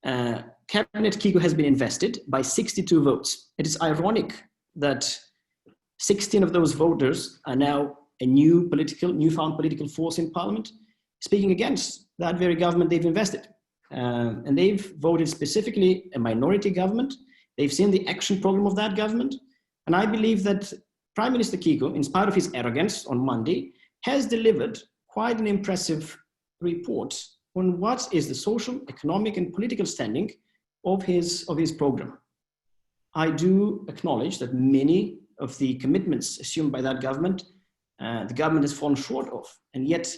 Cabinet Kiku has been invested by 62 votes. It is ironic that 16 of those voters are now a newfound political force in parliament, speaking against that very government they've invested. And they've voted specifically a minority government. They've seen the action program of that government. And I believe that Prime Minister Kiku, in spite of his arrogance on Monday, has delivered quite an impressive report on what is the social, economic, and political standing of his program. I do acknowledge that many of the commitments assumed by that government, the government has fallen short of. And yet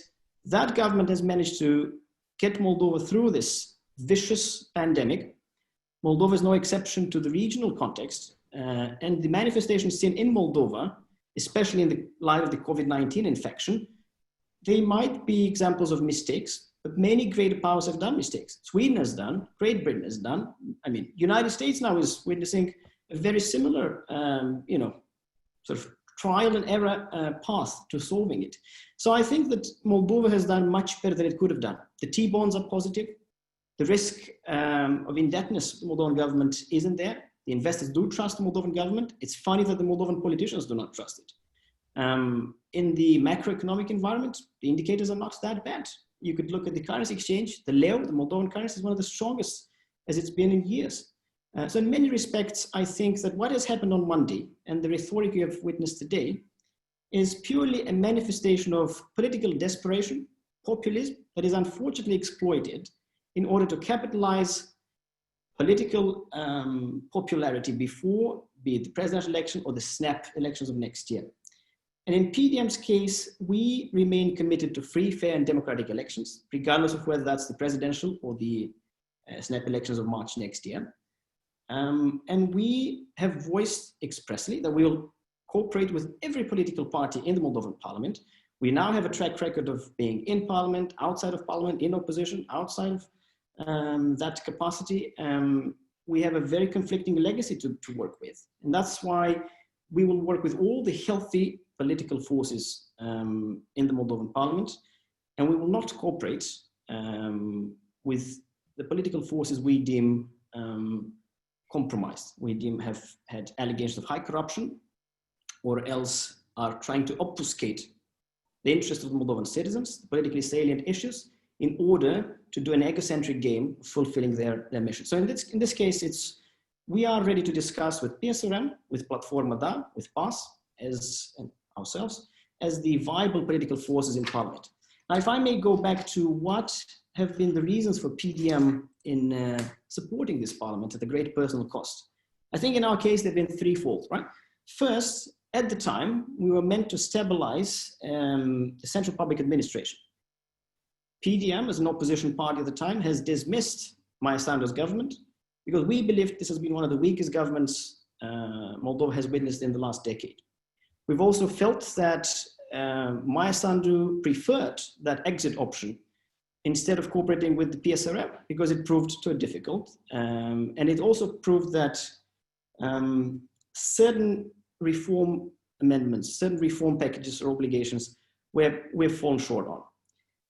that government has managed to get Moldova through this vicious pandemic. Moldova is no exception to the regional context. And the manifestations seen in Moldova, especially in the light of the COVID-19 infection, they might be examples of mistakes, but many greater powers have done mistakes. Sweden has done, Great Britain has done. I mean, United States now is witnessing a very similar, sort of trial and error path to solving it. So I think that Moldova has done much better than it could have done. The T-bonds are positive. The risk of indebtedness of the Moldovan government isn't there. The investors do trust the Moldovan government. It's funny that the Moldovan politicians do not trust it. In the macroeconomic environment, the indicators are not that bad. You could look at the currency exchange. The leu, the Moldovan currency, is one of the strongest as it's been in years. So in many respects, I think that what has happened on Monday and the rhetoric you have witnessed today is purely a manifestation of political desperation, populism that is unfortunately exploited in order to capitalize political popularity before, be it the presidential election or the snap elections of next year. And in PDM's case, we remain committed to free, fair, and democratic elections, regardless of whether that's the presidential or the snap elections of March next year. And we have voiced expressly that we will cooperate with every political party in the Moldovan parliament. We now have a track record of being in parliament, outside of parliament, in opposition, outside of that capacity. We have a very conflicting legacy to work with. And that's why we will work with all the healthy political forces in the Moldovan parliament. And we will not cooperate with the political forces we deem compromised. We deem have had allegations of high corruption, or else are trying to obfuscate the interests of the Moldovan citizens, the politically salient issues, in order to do an egocentric game fulfilling their mission. So in this case, we are ready to discuss with PSRM, with Platforma Da, with PAS, and ourselves, as the viable political forces in parliament. Now, if I may go back to what have been the reasons for PDM in supporting this parliament at a great personal cost. I think in our case, they've been threefold, right? First, at the time, we were meant to stabilize the central public administration. PDM, as an opposition party at the time, has dismissed Maia Sandu's government because we believe this has been one of the weakest governments Moldova has witnessed in the last decade. We've also felt that Maia Sandu preferred that exit option instead of cooperating with the PSRM because it proved too difficult. And it also proved that certain reform amendments, certain reform packages or obligations we've fallen short on.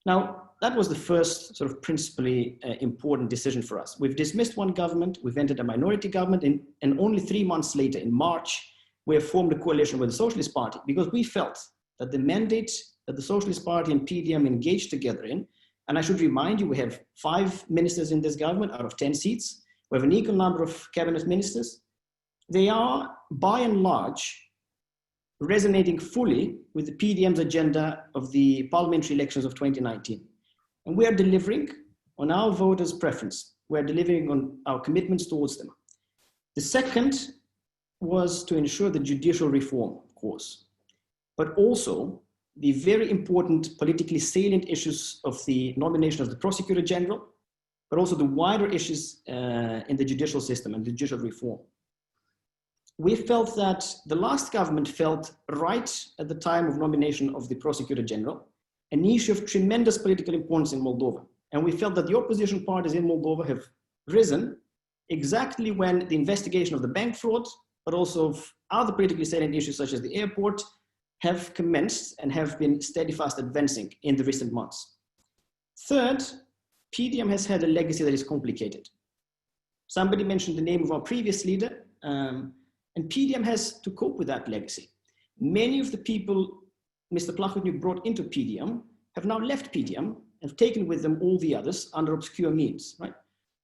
Now, that was the first sort of principally important decision for us. We've dismissed one government, we've entered a minority government, and only 3 months later, in March, we have formed a coalition with the Socialist Party because we felt that the mandate that the Socialist Party and PDM engaged together in, and I should remind you, we have 5 ministers in this government out of 10 seats. We have an equal number of cabinet ministers. They are, by and large, resonating fully with the PDM's agenda of the parliamentary elections of 2019. And we are delivering on our voters' preference. We are delivering on our commitments towards them. The second was to ensure the judicial reform, of course, but also the very important politically salient issues of the nomination of the Prosecutor General, but also the wider issues in the judicial system and judicial reform. We felt that the last government felt right at the time of nomination of the Prosecutor General, an issue of tremendous political importance in Moldova. And we felt that the opposition parties in Moldova have risen exactly when the investigation of the bank fraud, but also of other politically salient issues such as the airport, have commenced and have been steadfast advancing in the recent months. Third, PDM has had a legacy that is complicated. Somebody mentioned the name of our previous leader, and PDM has to cope with that legacy. Many of the people Mr. Plahotniuc brought into PDM have now left PDM and have taken with them all the others under obscure means, right?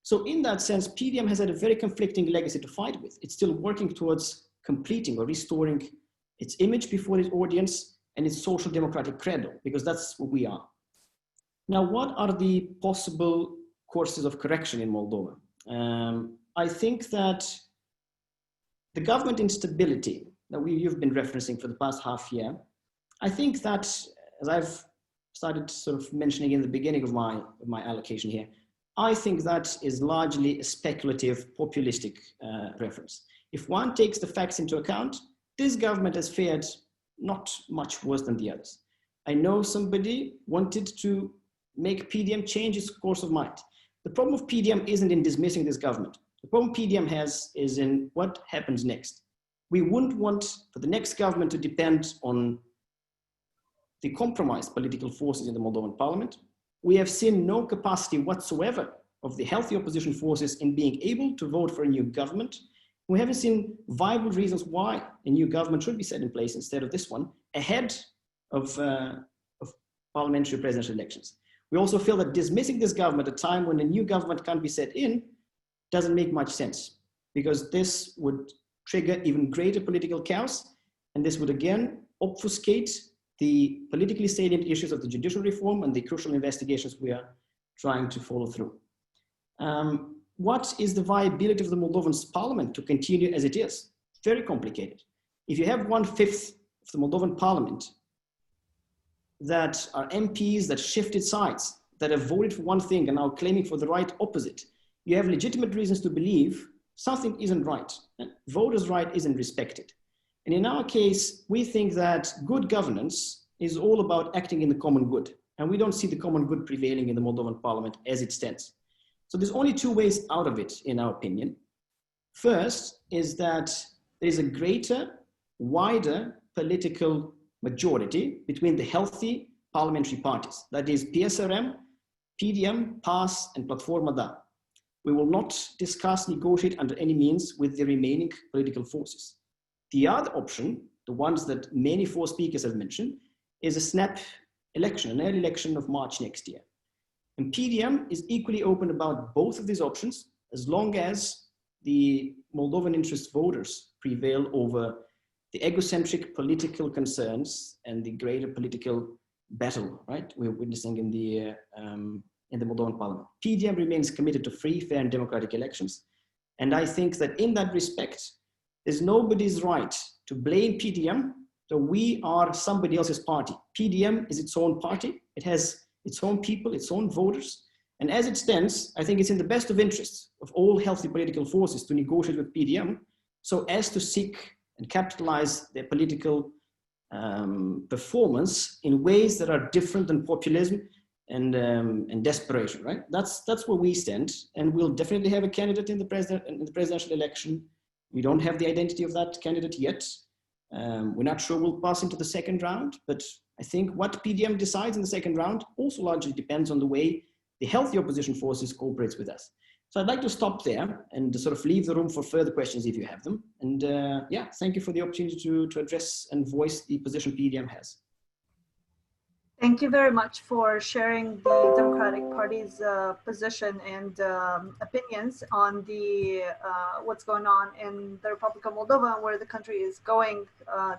So in that sense, PDM has had a very conflicting legacy to fight with. It's still working towards completing or restoring its image before its audience and its social democratic credo, because that's what we are. Now, what are the possible courses of correction in Moldova? I think that the government instability that you've been referencing for the past half year, I think that, as I've started sort of mentioning in the beginning of my allocation here, I think that is largely a speculative, populistic reference. If one takes the facts into account, this government has fared not much worse than the others. I know somebody wanted to make PDM change its course of mind. The problem of PDM isn't in dismissing this government. The problem PDM has is in what happens next. We wouldn't want for the next government to depend on the compromised political forces in the Moldovan parliament. We have seen no capacity whatsoever of the healthy opposition forces in being able to vote for a new government. We haven't seen viable reasons why a new government should be set in place instead of this one ahead of parliamentary presidential elections. We also feel that dismissing this government at a time when a new government can't be set in doesn't make much sense, because this would trigger even greater political chaos, and this would again obfuscate the politically salient issues of the judicial reform and the crucial investigations we are trying to follow through. What is the viability of the Moldovan parliament to continue as it is? Very complicated. If you have 1/5 of the Moldovan parliament that are MPs that shifted sides, that have voted for one thing and now claiming for the right opposite, you have legitimate reasons to believe something isn't right. Voters' right isn't respected. And in our case, we think that good governance is all about acting in the common good. And we don't see the common good prevailing in the Moldovan parliament as it stands. So there's only two ways out of it, in our opinion. First is that there is a greater, wider political majority between the healthy parliamentary parties. That is PSRM, PDM, PAS, and Platforma DA. We will not discuss, negotiate under any means with the remaining political forces. The other option, the ones that many four speakers have mentioned, is a snap election, an early election of March next year. And PDM is equally open about both of these options, as long as the Moldovan interest voters prevail over the egocentric political concerns and the greater political battle, right, we're witnessing in the Moldovan parliament. PDM remains committed to free, fair, and democratic elections. And I think that in that respect, there's nobody's right to blame PDM, so we are somebody else's party. PDM is its own party. It has its own people, its own voters. And as it stands, I think it's in the best of interests of all healthy political forces to negotiate with PDM so as to seek and capitalize their political performance in ways that are different than populism and desperation, right? That's where we stand, and we'll definitely have a candidate in the presidential election. We don't have the identity of that candidate yet. We're not sure we'll pass into the second round, but I think what PDM decides in the second round also largely depends on the way the healthy opposition forces cooperates with us. So I'd like to stop there and sort of leave the room for further questions if you have them. And yeah, thank you for the opportunity to address and voice the position PDM has. Thank you very much for sharing the Democratic Party's position and opinions on the what's going on in the Republic of Moldova and where the country is going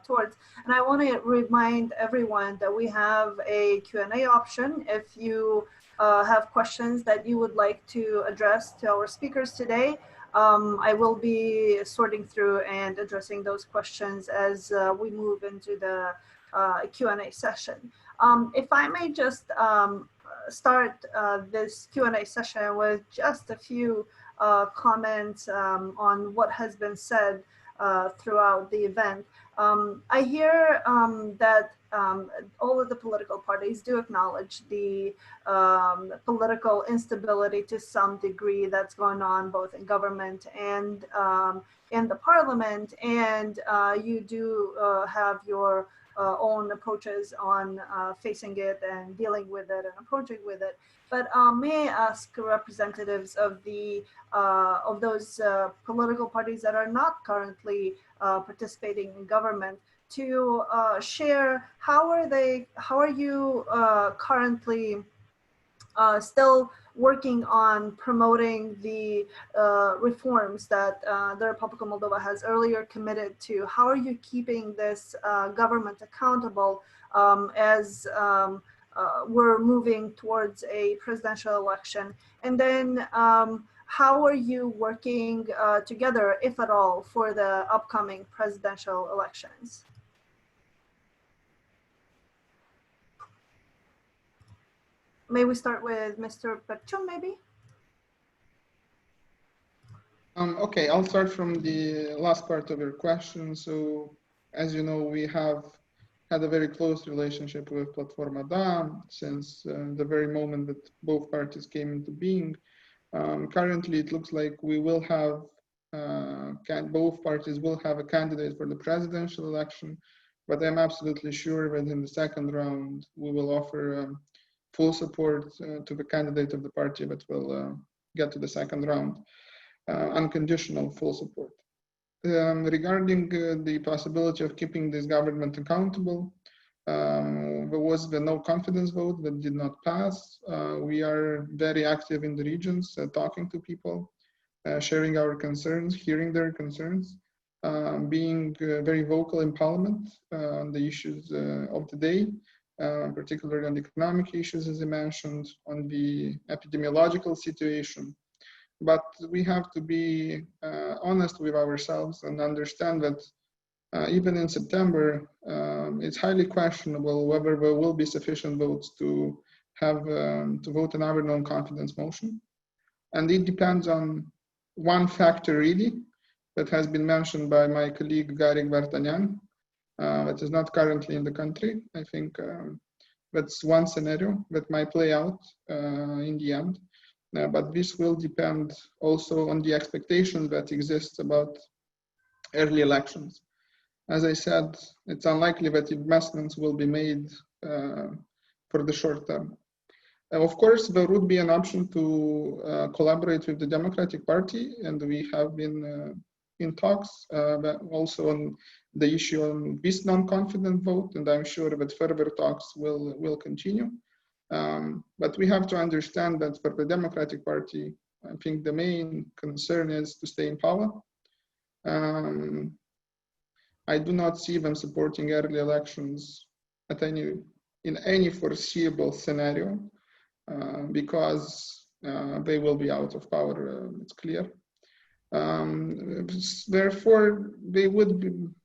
towards. And I want to remind everyone that we have a Q&A option. If you have questions that you would like to address to our speakers today, I will be sorting through and addressing those questions as we move into the Q&A session. If I may just start this Q&A session with just a few comments on what has been said throughout the event. I hear that all of the political parties do acknowledge the political instability to some degree that's going on both in government and in the parliament, and you do have your own approaches on facing it and dealing with it and approaching with it. But may I ask representatives of the of those political parties that are not currently participating in government to share how are you currently still working on promoting the reforms that the Republic of Moldova has earlier committed to? How are you keeping this government accountable as we're moving towards a presidential election? And then how are you working together, if at all, for the upcoming presidential elections? May we start with Mr. Bergchum, maybe? Okay, I'll start from the last part of your question. So, as you know, we have had a very close relationship with Platforma Da since the very moment that both parties came into being. Currently, it looks like we will have, both parties will have a candidate for the presidential election, but I'm absolutely sure that in the second round, we will offer full support to the candidate of the party that will get to the second round. Unconditional full support. Regarding the possibility of keeping this government accountable, there was the no confidence vote that did not pass. We are very active in the regions, talking to people, sharing our concerns, hearing their concerns, being very vocal in Parliament on the issues of the day, particularly on the economic issues, as I mentioned, on the epidemiological situation. But we have to be honest with ourselves and understand that even in September, it's highly questionable whether there will be sufficient votes to have to vote another non-confidence motion. And it depends on one factor really that has been mentioned by my colleague Garik Vartanyan, that is not currently in the country. I think that's one scenario that might play out in the end. But this will depend also on the expectations that exist about early elections. As I said, it's unlikely that investments will be made for the short term. Of course, there would be an option to collaborate with the Democratic Party, and we have been in talks also on the issue on this non-confident vote, and I'm sure that further talks will continue. But we have to understand that for the Democratic Party, I think the main concern is to stay in power. I do not see them supporting early elections in any foreseeable scenario because they will be out of power, it's clear. Therefore,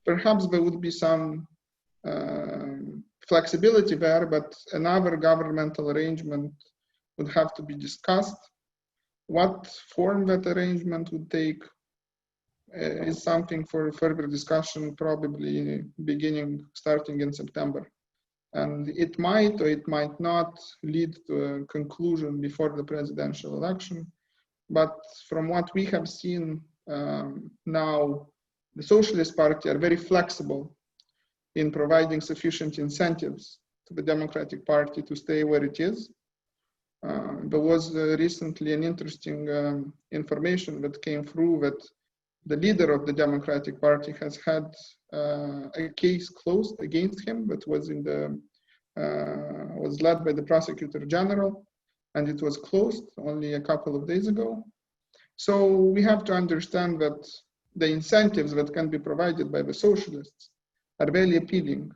perhaps there would be some flexibility there, but another governmental arrangement would have to be discussed. What form that arrangement would take is something for further discussion, probably starting in September. And it might or it might not lead to a conclusion before the presidential election. But from what we have seen now, the Socialist Party are very flexible in providing sufficient incentives to the Democratic Party to stay where it is. There was recently an interesting information that came through that the leader of the Democratic Party has had a case closed against him that was was led by the Prosecutor General, and it was closed only a couple of days ago. So we have to understand that the incentives that can be provided by the socialists are very appealing,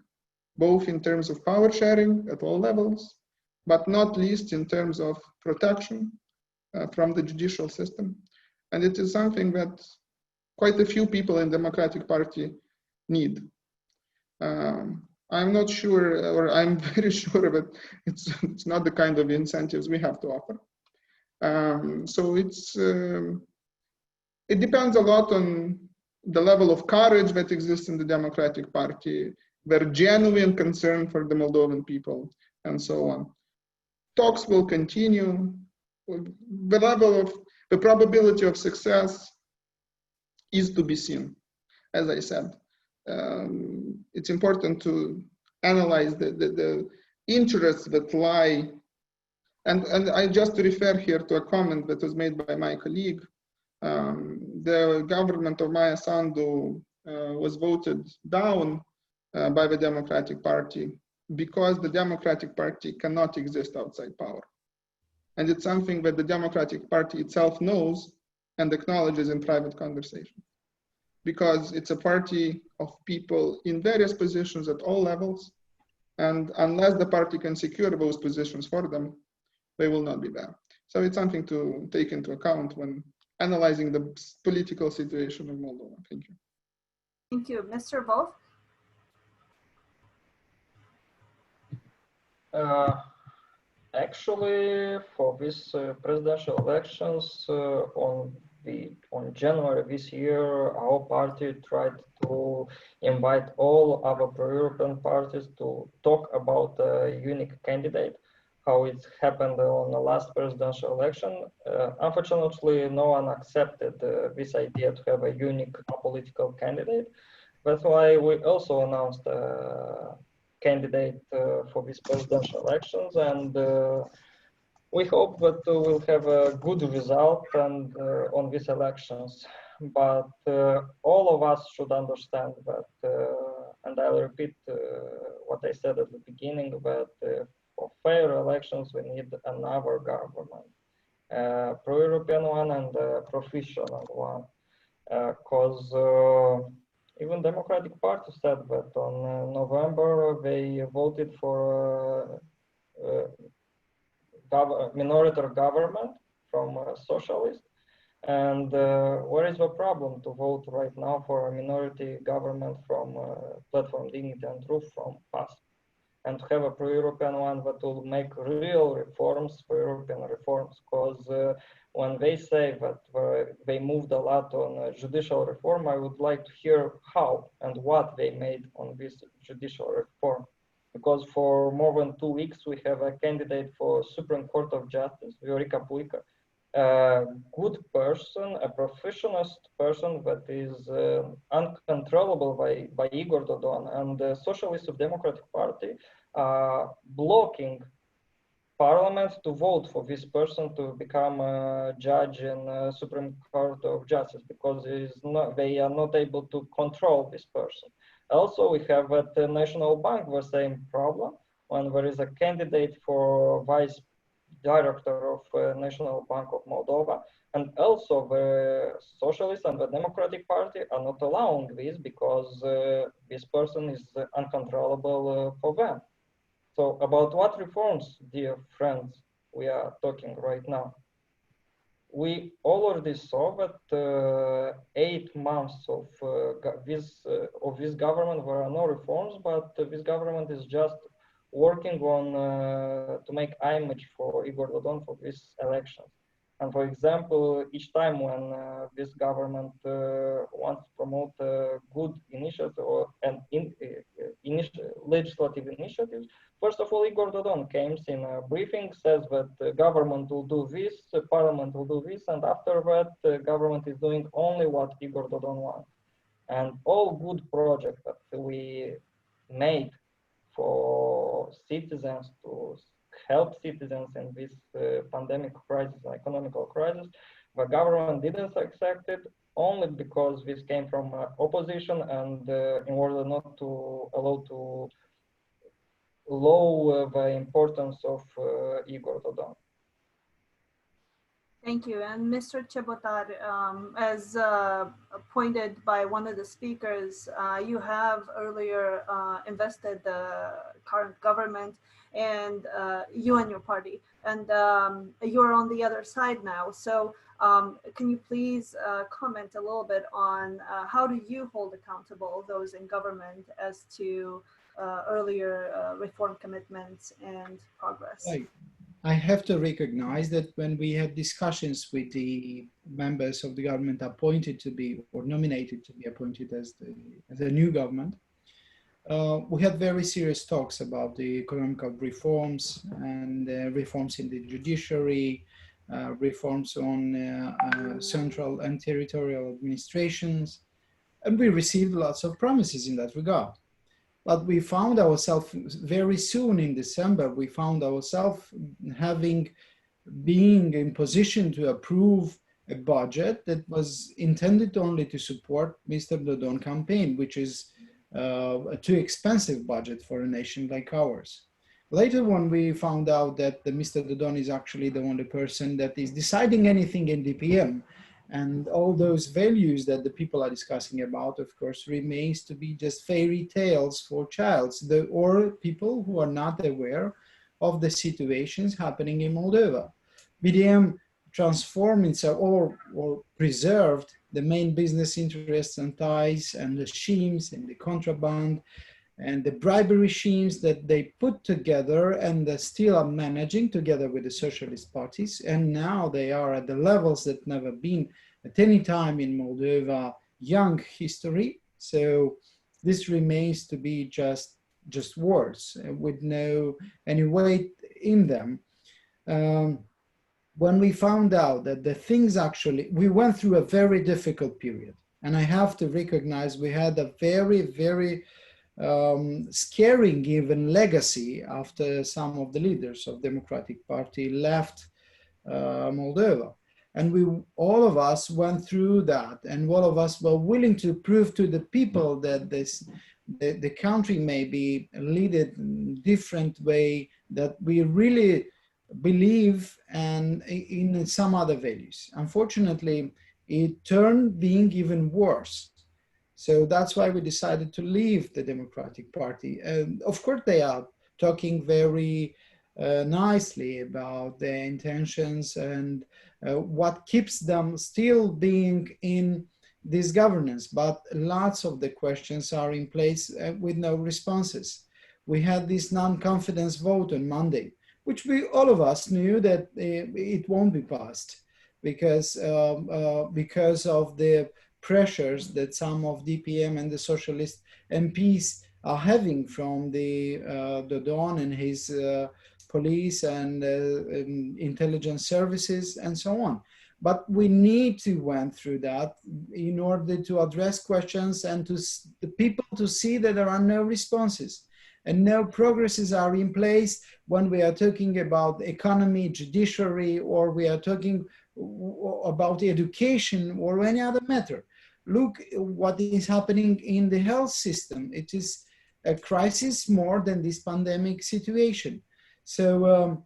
both in terms of power sharing at all levels, but not least in terms of protection from the judicial system. And it is something that quite a few people in the Democratic Party need. I'm not sure, or I'm very sure that it's not the kind of incentives we have to offer. So it depends a lot on the level of courage that exists in the Democratic Party, their genuine concern for the Moldovan people, and so on. Talks will continue. The probability of success is to be seen. As I said, it's important to analyze the interests that lie. And I just refer here to a comment that was made by my colleague. The government of Maia Sandu was voted down by the Democratic Party because the Democratic Party cannot exist outside power. And it's something that the Democratic Party itself knows and acknowledges in private conversation. Because it's a party of people in various positions at all levels. And unless the party can secure those positions for them, they will not be there. So it's something to take into account when analyzing the political situation of Moldova. Thank you. Thank you. Mr. Wolf? Actually, for these presidential elections on January this year, our party tried to invite all other pro-European parties to talk about a unique candidate, how it happened on the last presidential election. Unfortunately, no one accepted this idea to have a unique political candidate. That's why we also announced a candidate for these presidential elections, and we hope that we'll have a good result and on these elections. But all of us should understand that, and I'll repeat what I said at the beginning, that for fair elections we need another government, pro-European one and a professional one, because even Democratic Party said that on November they voted for minority government from socialists. And where is the problem to vote right now for a minority government from Platform Dignity and Truth from PAS, and to have a pro-European one that will make real reforms, pro-European reforms? Because when they say that they moved a lot on judicial reform, I would like to hear how and what they made on this judicial reform. Because for more than 2 weeks, we have a candidate for Supreme Court of Justice, Viorica Puica, a good person, a professionalist person that is uncontrollable by Igor Dodon, and the Socialists of Democratic Party blocking Parliament to vote for this person to become a judge in Supreme Court of Justice, because they are not able to control this person. Also, we have at the National Bank the same problem when there is a candidate for vice director of National Bank of Moldova, and also the Socialists and the Democratic Party are not allowing this because this person is uncontrollable for them. So about what reforms, dear friends, we are talking right now? We already saw that 8 months of this government, there are no reforms, but this government is just working on to make image for Igor Dodon for these elections. And for example, each time when this government wants to promote a good initiative or legislative initiatives, first of all, Igor Dodon comes in a briefing, says that the government will do this, the parliament will do this, and after that, the government is doing only what Igor Dodon wants. And all good projects that we made for citizens to help citizens in this pandemic crisis, economical crisis, the government didn't accept it only because this came from opposition, and in order not to allow to lower the importance of Igor Dodon. Thank you. And Mr. Chebotar, as pointed by one of the speakers, you have earlier invested the current government, and you and your party, and you're on the other side now. So can you please comment a little bit on how do you hold accountable those in government as to earlier reform commitments and progress? Right. I have to recognize that when we had discussions with the members of the government appointed to be or nominated to be appointed as the new government, we had very serious talks about the economic reforms and reforms in the judiciary, reforms on central and territorial administrations, and we received lots of promises in that regard. But we found ourselves very soon in December, we found ourselves being in position to approve a budget that was intended only to support Mr. Dodon campaign, which is a too expensive budget for a nation like ours. Later, when we found out that Mr. Dodon is actually the only person that is deciding anything in DPM, and all those values that the people are discussing about, of course, remains to be just fairy tales for childs, or people who are not aware of the situations happening in Moldova. BDM transformed itself or preserved the main business interests and ties and the schemes and the contraband and the bribery regimes that they put together and they still are managing together with the socialist parties. And now they are at the levels that never been at any time in Moldova young history. So this remains to be just words with no any weight in them. When we found out that the things actually, we went through a very difficult period. And I have to recognize we had a very, very scaring even legacy after some of the leaders of Democratic Party left Moldova. And all of us went through that, and all of us were willing to prove to the people that the country may be led in a different way, that we really believe and in some other values. Unfortunately, it turned being even worse. So that's why we decided to leave the Democratic Party. And of course, they are talking very nicely about their intentions and what keeps them still being in this governance. But lots of the questions are in place with no responses. We had this non-confidence vote on Monday, which all of us knew that it won't be passed because of the pressures that some of DPM and the socialist MPs are having from the Dodon and his police and intelligence services and so on. But we need to went through that in order to address questions and to the people to see that there are no responses and no progresses are in place when we are talking about economy, judiciary, or we are talking about education or any other matter. Look what is happening in the health system. It is a crisis more than this pandemic situation. So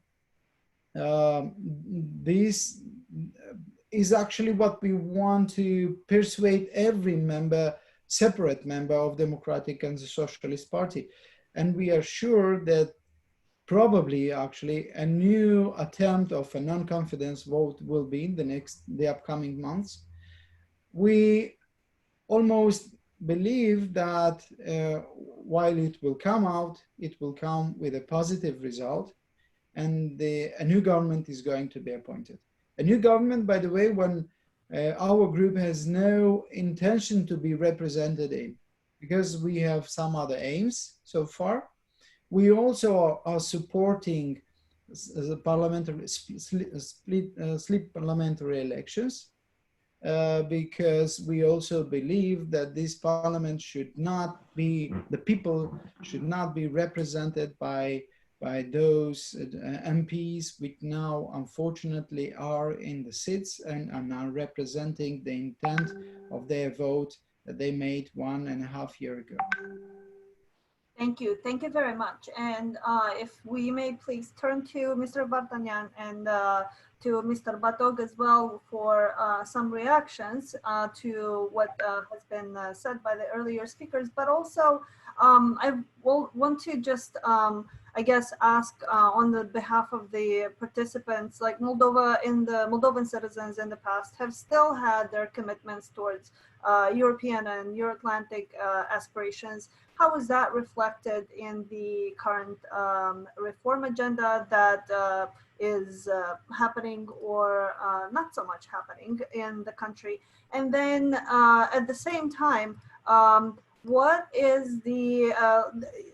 this is actually what we want to persuade every member, separate member of Democratic and the Socialist Party. And we are sure that probably actually a new attempt of a non-confidence vote will be in the upcoming months. We almost believe that while it will come out, it will come with a positive result and a new government is going to be appointed. A new government, by the way, when our group has no intention to be represented in, because we have some other aims so far. We also are supporting the parliamentary split parliamentary elections because we also believe that this parliament should not be, the people should not be represented by those MPs which now unfortunately are in the seats and are now representing the intent of their vote that they made 1.5 years ago. Thank you. Thank you very much. And if we may please turn to Mr. Vardanyan and to Mr. Batog as well for some reactions to what has been said by the earlier speakers, but also I will want to just I guess ask on the behalf of the participants, like Moldova, in the Moldovan citizens in the past have still had their commitments towards European and Euro-Atlantic aspirations. How is that reflected in the current reform agenda that is happening or not so much happening in the country? And then at the same time, what is the,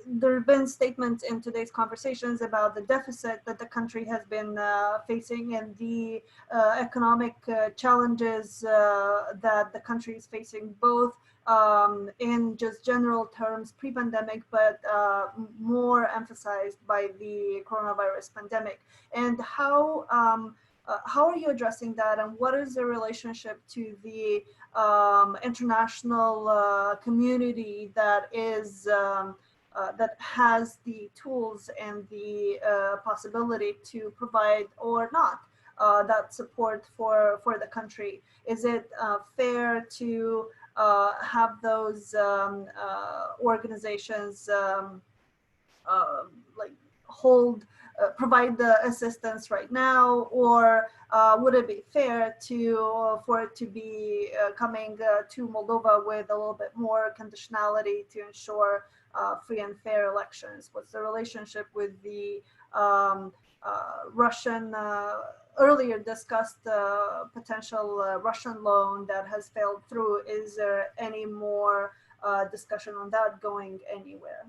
there have been statements in today's conversations about the deficit that the country has been facing and the economic challenges that the country is facing, both in just general terms pre-pandemic, but more emphasized by the coronavirus pandemic. And how are you addressing that, and what is the relationship to the international community that is that has the tools and the possibility to provide or not that support for the country? Is it fair to have those organizations like hold provide the assistance right now, or would it be fair for it to be coming to Moldova with a little bit more conditionality to ensure free and fair elections? What's the relationship with the Russian, earlier discussed potential Russian loan that has failed through? Is there any more discussion on that going anywhere?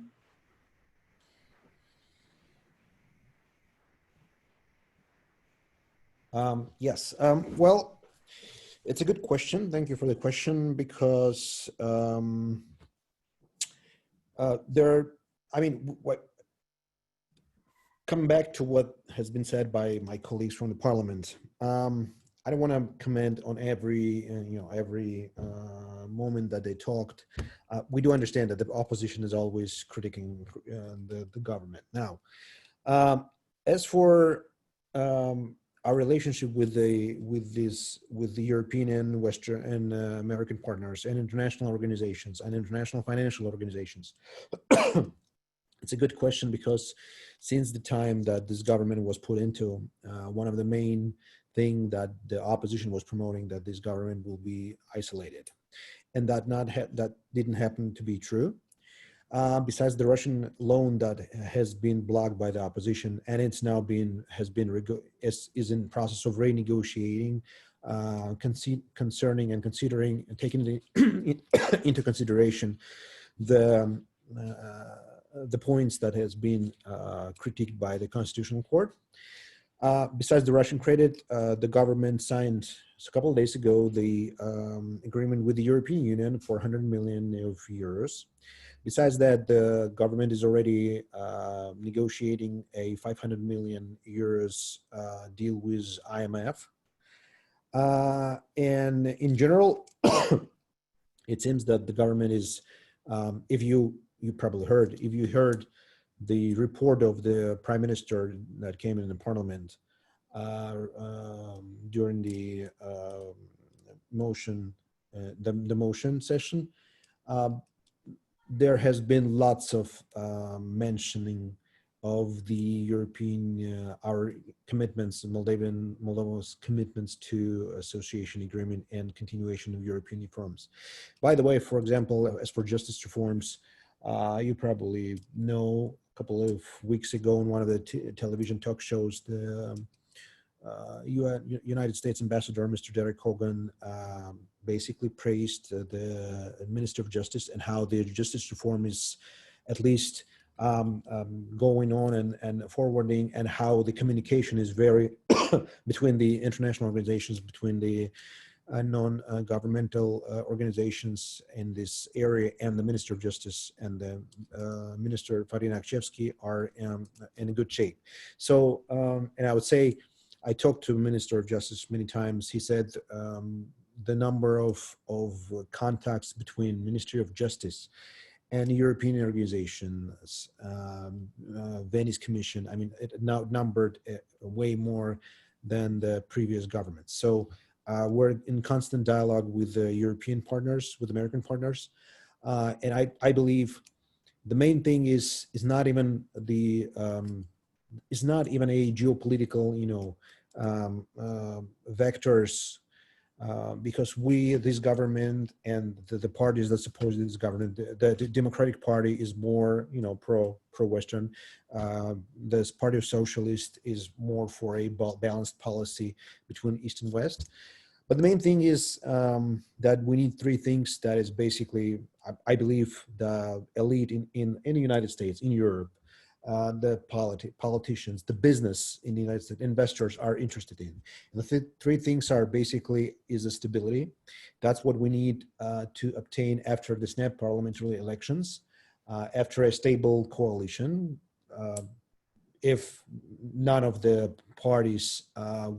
Yes. Well, it's a good question. Thank you for the question, because coming back to what has been said by my colleagues from the parliament, I don't want to comment on every moment that they talked. We do understand that the opposition is always critiquing the government. Now, as for our relationship with the European and Western and American partners and international organizations and international financial organizations, it's a good question, because since the time that this government was put into, one of the main thing that the opposition was promoting, that this government will be isolated, and that didn't happen to be true. Besides the Russian loan that has been blocked by the opposition, and it's now is in process of renegotiating, concerning and considering and taking into consideration the points that has been critiqued by the Constitutional Court. Besides the Russian credit, the government signed a couple of days ago the agreement with the European Union for 100 million euros. Besides that, the government is already negotiating a 500 million euros deal with IMF. And in general, it seems that the government is, if you probably heard, if you heard the report of the Prime Minister that came in the Parliament during the motion session, there has been lots of mentioning of the European, our commitments, Moldova's commitments to association agreement and continuation of European reforms. By the way, for example, as for justice reforms, you probably know a couple of weeks ago in one of the television talk shows, the United States Ambassador, Mr. Derek Hogan, basically praised the Minister of Justice and how the justice reform is at least going on and forwarding, and how the communication is very between the international organizations, between the non-governmental organizations in this area, and the Minister of Justice and the Minister Farina Akshevsky are in good shape. So, and I would say, I talked to the Minister of Justice many times. He said the number of contacts between Ministry of Justice and European organizations, Venice Commission, I mean, it now numbered way more than the previous government. So we're in constant dialogue with the European partners, with American partners. And I believe the main thing is not even the, is not even a geopolitical, vectors, because this government and the parties that support this government, the Democratic Party is more, pro-Western. This Party of Socialists is more for a balanced policy between East and West. But the main thing is that we need three things. That is basically, I believe, the elite in the United States, in Europe, the politicians, the business in the United States, investors are interested in. And the three things are basically is a stability. That's what we need to obtain after the snap parliamentary elections, after a stable coalition. If none of the parties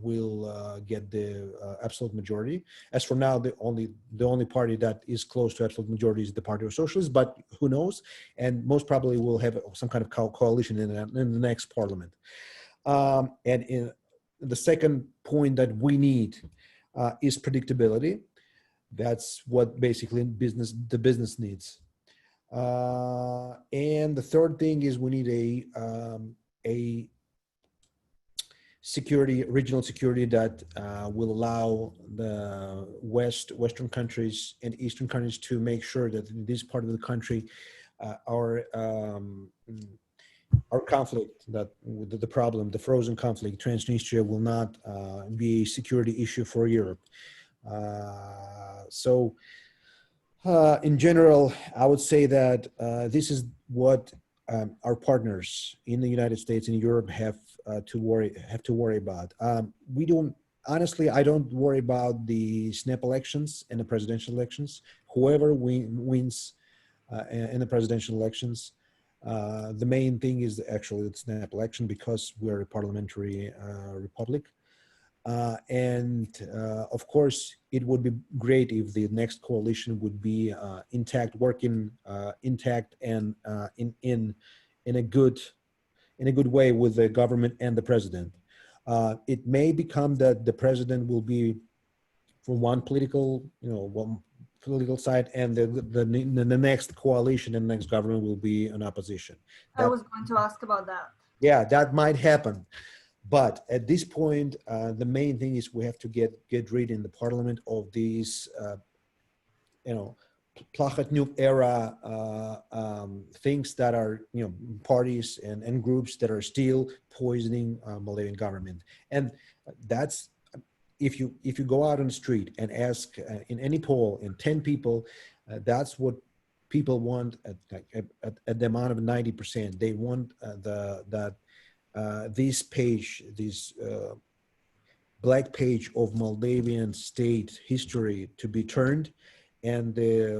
will get the absolute majority. As for now, the only party that is close to absolute majority is the Party of Socialists, but who knows? And most probably will have some kind of coalition in the next parliament. And in the second point that we need is predictability. That's what basically the business needs. And the third thing is we need a security, regional security that will allow the Western countries and Eastern countries to make sure that in this part of the country, our conflict, that the problem, the frozen conflict, Transnistria, will not be a security issue for Europe. In general, I would say that this is what our partners in the United States and Europe have to worry about. We don't, honestly, I don't worry about the snap elections and the presidential elections. Whoever wins in the presidential elections, the main thing is actually the snap election, because we're a parliamentary republic. Of course, it would be great if the next coalition would be intact, working intact, and in a good way with the government and the president. It may become that the president will be from one political side, and the next coalition and the next government will be an opposition. I was going to ask about that. Yeah, that might happen. But at this point, the main thing is we have to get rid in the parliament of these, Plakhatniuk era things that are, parties and groups that are still poisoning Moldavian government. And that's, if you go out on the street and ask in any poll in 10 people, that's what people want at the amount of 90%. They want this page, this black page of Moldavian state history to be turned, and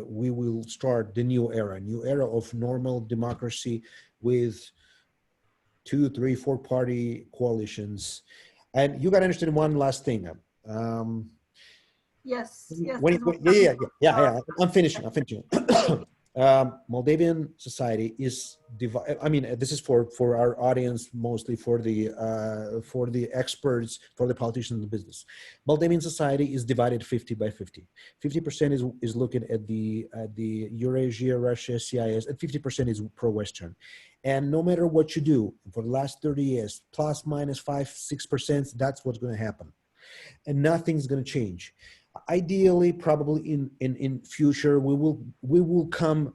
we will start the new era of normal democracy with 2, 3, 4 party coalitions. And you got to understand one last thing. Yes. Yeah. I'm finishing. Moldavian society is divided. I mean, this is for our audience, mostly for the experts, for the politicians in the business. Moldavian society is divided 50-50. 50% is looking at the Eurasia, Russia, CIS, and 50% is pro-Western. And no matter what you do for the last 30 years, plus minus 5-6%, that's what's going to happen, and nothing's going to change. Ideally, probably in future, we will come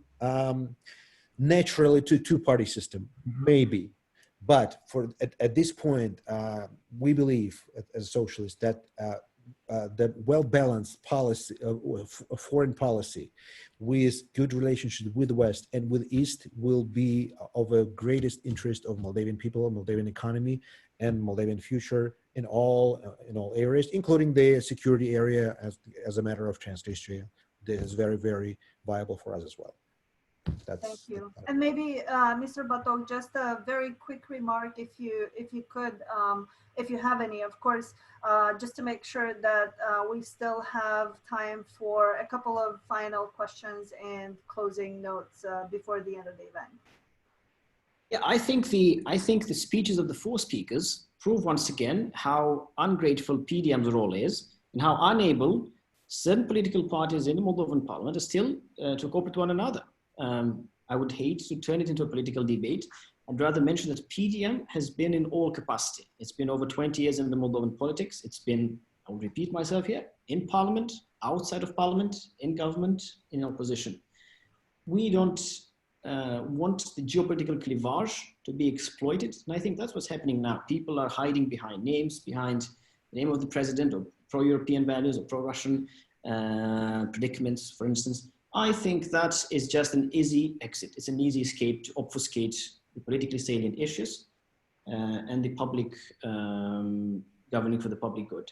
naturally to two-party system, maybe. But at this point, we believe as socialists that that well-balanced policy, foreign policy, with good relationship with the West and with East will be of the greatest interest of Moldavian people, Moldavian economy, and Moldavian future in all areas, including the security area as a matter of Transnistria. That is very, very viable for us as well. Thank you. And maybe, Mr. Batok, just a very quick remark, if you could, if you have any, of course, just to make sure that we still have time for a couple of final questions and closing notes before the end of the event. Yeah, I think the speeches of the 4 speakers prove once again how ungrateful PDM's role is and how unable certain political parties in the Moldovan parliament are still to cooperate with one another. I would hate to turn it into a political debate. I'd rather mention that PDM has been in all capacity. It's been over 20 years in the Moldovan politics. It's been, I'll repeat myself here, in parliament, outside of parliament, in government, in opposition. We don't want the geopolitical clivage to be exploited. And I think that's what's happening now. People are hiding behind names, behind the name of the president, or pro-European values, or pro-Russian predicaments, for instance. I think that is just an easy exit. It's an easy escape to obfuscate the politically salient issues and the public governing for the public good.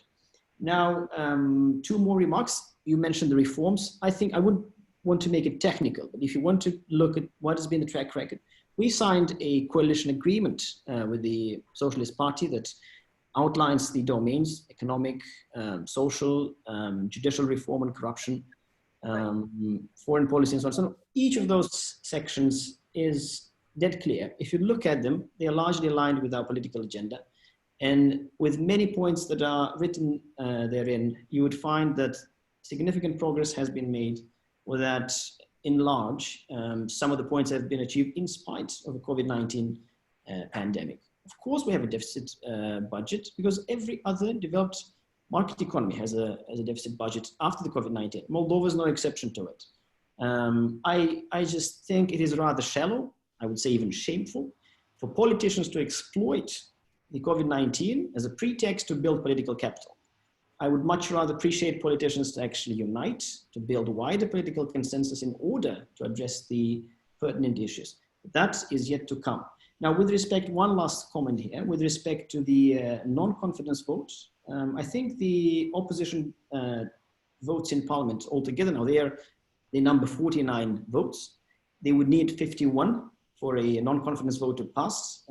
Now, 2 more remarks. You mentioned the reforms. I think I wouldn't want to make it technical, but if you want to look at what has been the track record, we signed a coalition agreement with the Socialist Party that outlines the domains: economic, social, judicial reform and corruption, foreign policy, and so on. So each of those sections is dead clear. If you look at them, they are largely aligned with our political agenda. And with many points that are written therein, you would find that significant progress has been made, or that in large, some of the points have been achieved in spite of the COVID-19 pandemic. Of course, we have a deficit budget because every other developed market economy has a deficit budget after the COVID-19. Moldova is no exception to it. I just think it is rather shallow, I would say even shameful, for politicians to exploit the COVID-19 as a pretext to build political capital. I would much rather appreciate politicians to actually unite, to build wider political consensus in order to address the pertinent issues. That is yet to come. Now, with respect, one last comment here, with respect to the non-confidence votes, I think the opposition votes in parliament altogether now, they number 49 votes. They would need 51 for a non-confidence vote to pass.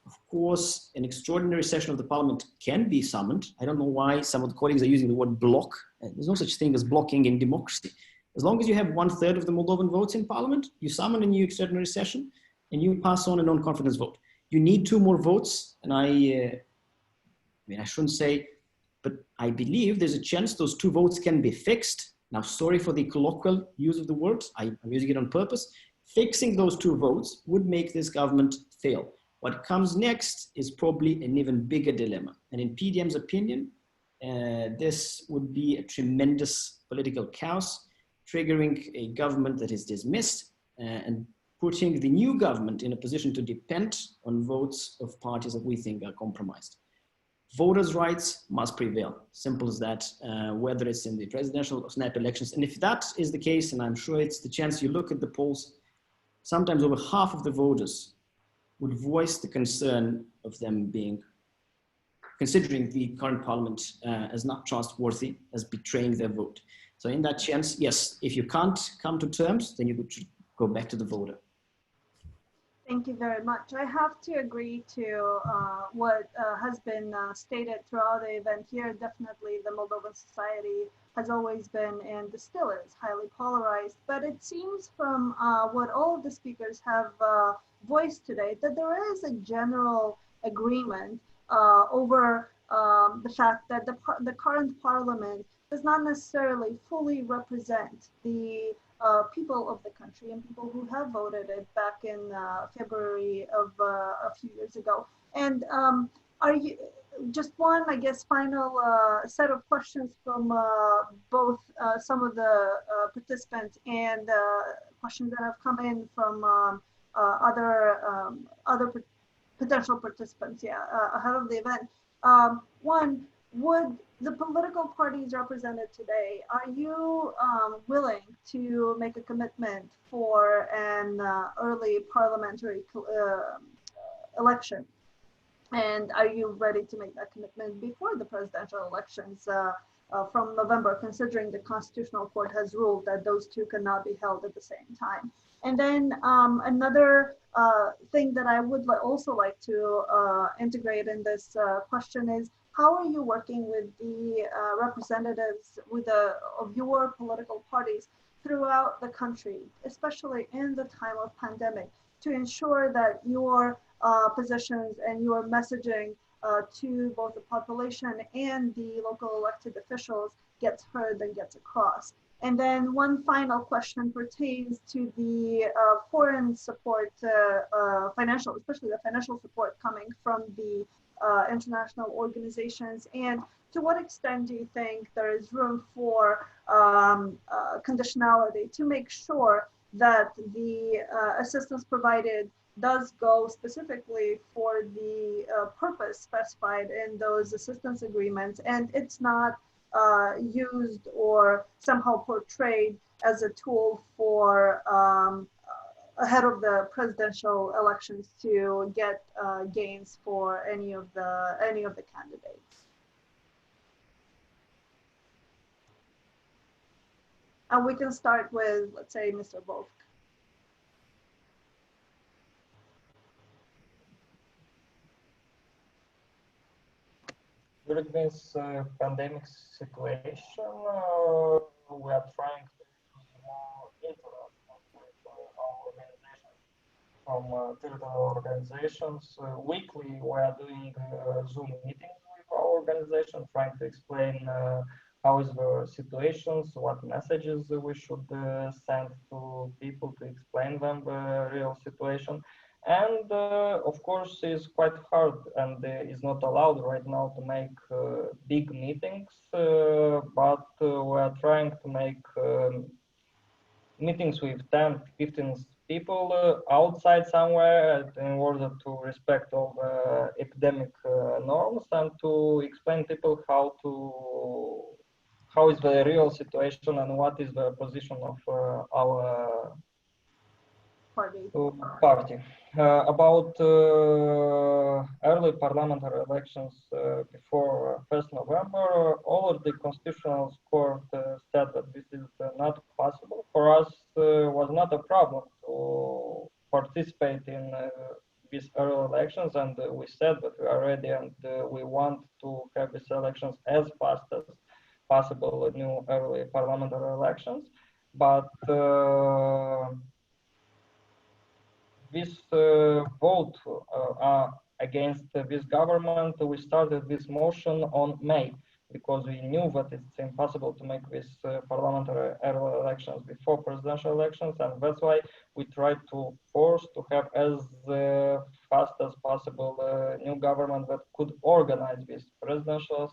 Of course, an extraordinary session of the parliament can be summoned. I don't know why some of the colleagues are using the word block. There's no such thing as blocking in democracy. As long as you have 1/3 of the Moldovan votes in parliament, you summon a new extraordinary session and you pass on a non-confidence vote. You need 2 more votes. And I mean, I shouldn't say, but I believe there's a chance those 2 votes can be fixed. Now, sorry for the colloquial use of the word. I'm using it on purpose. Fixing those 2 votes would make this government fail. What comes next is probably an even bigger dilemma. And in PDM's opinion, this would be a tremendous political chaos, triggering a government that is dismissed and putting the new government in a position to depend on votes of parties that we think are compromised. Voters' rights must prevail. Simple as that, whether it's in the presidential or snap elections. And if that is the case, and I'm sure it's the chance, you look at the polls, sometimes over half of the voters would voice the concern of them considering the current parliament as not trustworthy, as betraying their vote. So in that chance, yes, if you can't come to terms, then you could go back to the voter. Thank you very much. I have to agree to what has been stated throughout the event here. Definitely the Moldovan society has always been and still is highly polarized, but it seems from what all of the speakers have voiced today that there is a general agreement over the fact that the current parliament does not necessarily fully represent the people of the country and people who have voted it back in February of a few years ago. And are you, just one, I guess, final set of questions from both some of the participants and questions that have come in from other potential participants, ahead of the event. One, would the political parties represented today, are you willing to make a commitment for an early parliamentary election? And are you ready to make that commitment before the presidential elections from November, considering the Constitutional Court has ruled that those 2 cannot be held at the same time? And then another thing that I would also like to integrate in this question is, how are you working with the representatives of your political parties throughout the country, especially in the time of pandemic, to ensure that your positions and your messaging to both the population and the local elected officials gets heard and gets across? And then one final question pertains to the foreign support, especially the financial support coming from the international organizations, and to what extent do you think there is room for conditionality to make sure that the assistance provided does go specifically for the purpose specified in those assistance agreements, and it's not used or somehow portrayed as a tool for ahead of the presidential elections to get gains for any of the candidates? And we can start with, let's say, Mr. Wolf. During this pandemic situation, we are trying to be more interactive with our organizations. From territorial organizations, weekly we are doing Zoom meetings with our organization, trying to explain how is the situations, what messages we should send to people to explain them the real situation. And of course, it's quite hard and is not allowed right now to make big meetings, but we are trying to make meetings with 10, 15 people outside somewhere in order to respect all the epidemic norms and to explain people how is the real situation and what is the position of our Party. party. About early parliamentary elections before 1st November, all of the constitutional court said that this is not possible. For us, was not a problem to participate in these early elections, and we said that we are ready and we want to have these elections as fast as possible, new early parliamentary elections. But this vote against this government, we started this motion on May because we knew that it's impossible to make these parliamentary elections before presidential elections, and that's why we tried to force to have as fast as possible new government that could organize these presidentials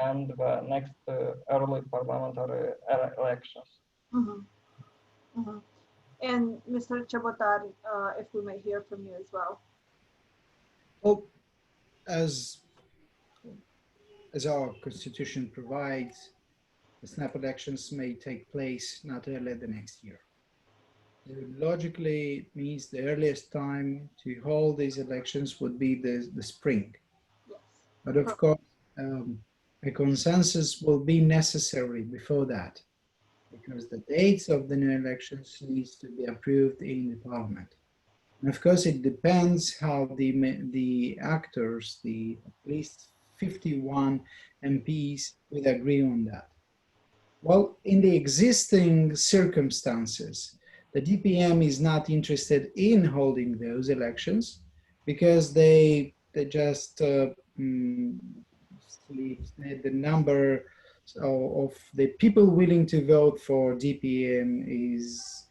and the next early parliamentary elections. Mhm. Mhm. And Mr. Chabotar, if we may hear from you as well. Well, as our constitution provides, the snap elections may take place not earlier than next year. So logically, it means the earliest time to hold these elections would be the spring. Yes. But of course, a consensus will be necessary before that, because the dates of the new elections needs to be approved in the parliament. And of course, it depends how the actors, the at least 51 MPs, will agree on that. Well, in the existing circumstances, the DPM is not interested in holding those elections because they just the number of the people willing to vote for DPM is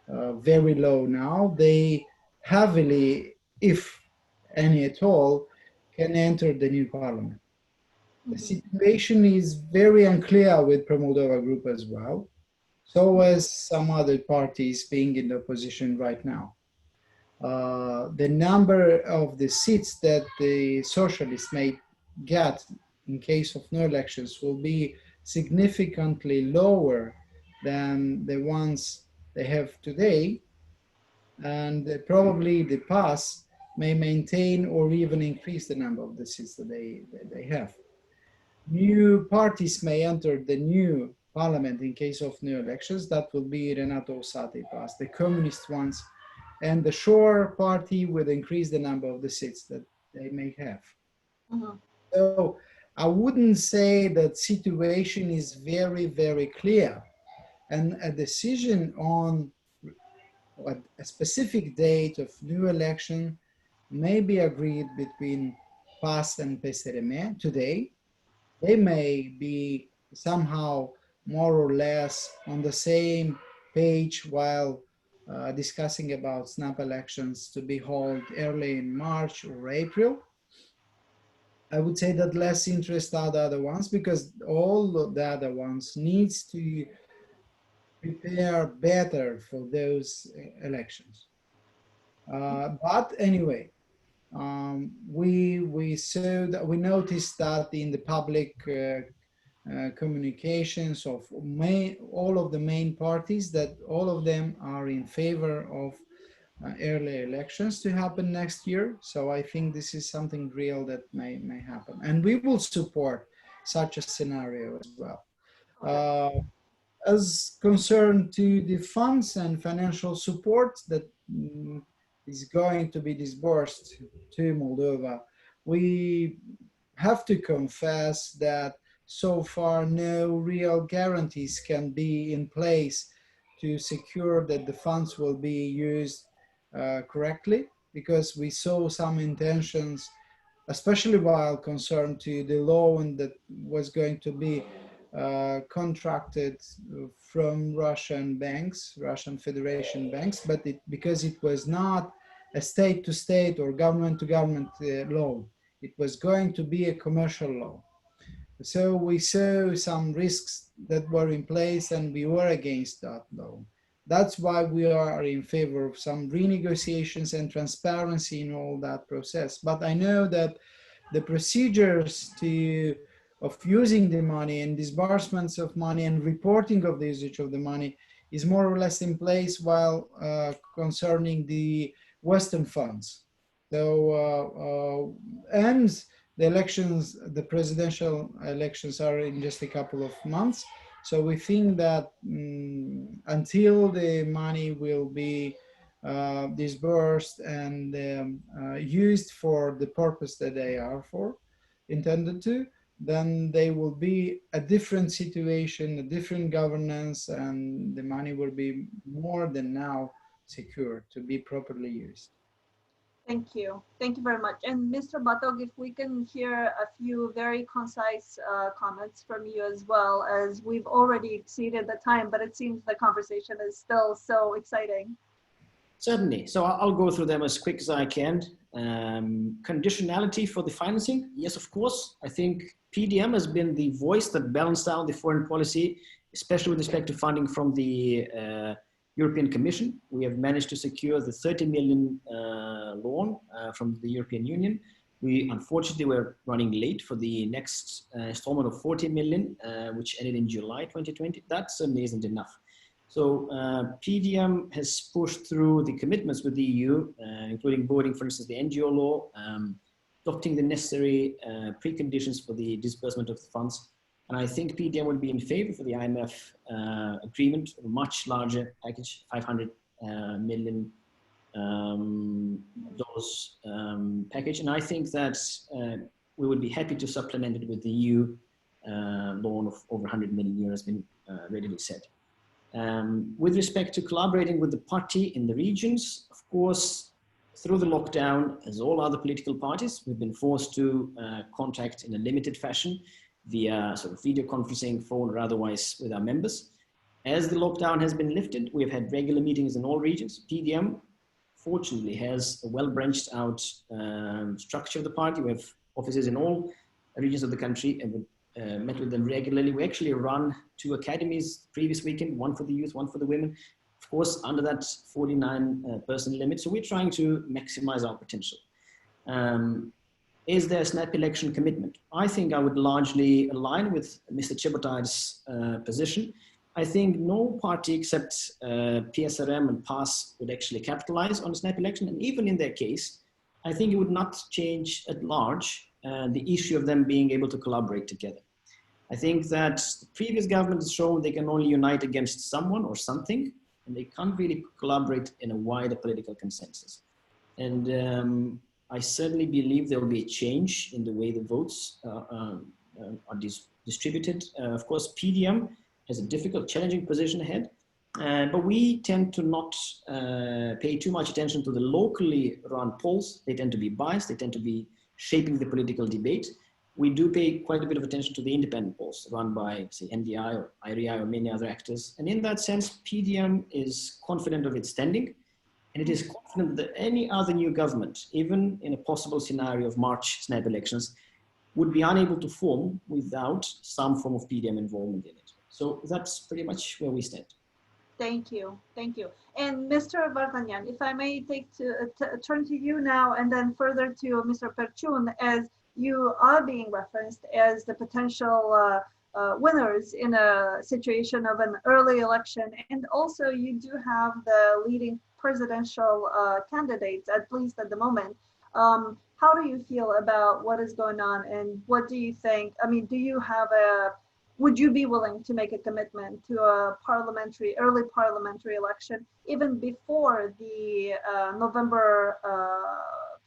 very low now. They heavily, if any at all, can enter the new parliament. The situation is very unclear with Pro-Moldova Group as well, so as some other parties being in the opposition right now. The number of the seats that the socialists may get in case of no elections will be significantly lower than the ones they have today, and probably the PAS may maintain or even increase the number of the seats that they have. New parties may enter the new parliament in case of new elections. That will be Renato Osate PAS, the communist ones, and the Shore party will increase the number of the seats that they may have. Mhm. So I wouldn't say that situation is very, very clear, and a decision on a specific date of new election may be agreed between PAS and PSRM today. They may be somehow more or less on the same page while discussing about snap elections to be held early in March or April. I would say that less interest are the other ones because all of the other ones needs to prepare better for those elections. But anyway, we saw that we noticed that in the public communications of all of the main parties that all of them are in favor of early elections to happen next year. So I think this is something real that may happen, and we will support such a scenario as well. As concerned to the funds and financial support that is going to be disbursed to Moldova, we have to confess that so far no real guarantees can be in place to secure that the funds will be used correctly, because we saw some intentions, especially while concerned to the loan that was going to be contracted from Russian banks, Russian Federation banks, but because it was not a state-to-state or government-to-government law. It was going to be a commercial law. So we saw some risks that were in place and we were against that law. That's why we are in favor of some renegotiations and transparency in all that process. But I know that the procedures of using the money and disbursements of money and reporting of the usage of the money is more or less in place while concerning the Western funds. So, and the elections, the presidential elections are in just a couple of months. So we think that until the money will be disbursed and used for the purpose that they are intended to, then they will be a different situation, a different governance, and the money will be more than now secure to be properly used. Thank you. Thank you very much. And Mr. Batog, if we can hear a few very concise comments from you as well, as we've already exceeded the time, but it seems the conversation is still so exciting. Certainly. So I'll go through them as quick as I can. Conditionality for the financing. Yes, of course. I think PDM has been the voice that balanced out the foreign policy, especially with respect to funding from the European Commission. We have managed to secure the 30 million loan from the European Union. We unfortunately were running late for the next installment of 40 million, which ended in July 2020. That certainly isn't enough. So PDM has pushed through the commitments with the EU, including voting, for instance, the NGO law, adopting the necessary preconditions for the disbursement of the funds. And I think PDM would be in favor for the IMF agreement, a much larger package, 500 million dollars package. And I think that we would be happy to supplement it with the EU loan of over 100 million euros been readily set. With respect to collaborating with the party in the regions, of course, through the lockdown, as all other political parties, we've been forced to contact in a limited fashion via sort of video conferencing, phone, or otherwise with our members. As the lockdown has been lifted, we've had regular meetings in all regions. PDM, fortunately, has a well-branched out structure of the party. We have offices in all regions of the country and we met with them regularly. We actually run 2 academies previous weekend, one for the youth, one for the women, of course, under that 49-person limit. So we're trying to maximize our potential. Is there a snap election commitment? I think I would largely align with Mr. Chebotary's position. I think no party except PSRM and PAS would actually capitalize on a snap election. And even in their case, I think it would not change at large the issue of them being able to collaborate together. I think that the previous government has shown they can only unite against someone or something, and they can't really collaborate in a wider political consensus. And I certainly believe there will be a change in the way the votes are distributed. Of course, PDM has a difficult, challenging position ahead, but we tend to not pay too much attention to the locally run polls. They tend to be biased. They tend to be shaping the political debate. We do pay quite a bit of attention to the independent polls run by, say, NDI or IRI or many other actors. And in that sense, PDM is confident of its standing. And it is confident that any other new government, even in a possible scenario of March snap elections, would be unable to form without some form of PDM involvement in it. So that's pretty much where we stand. Thank you. Thank you. And Mr. Vardanyan, if I may turn to you now and then further to Mr. Perchun, as you are being referenced as the potential winners in a situation of an early election. And also you do have the leading presidential candidates, at least at the moment. How do you feel about what is going on and what do you think? I mean, would you be willing to make a commitment to a early parliamentary election, even before the November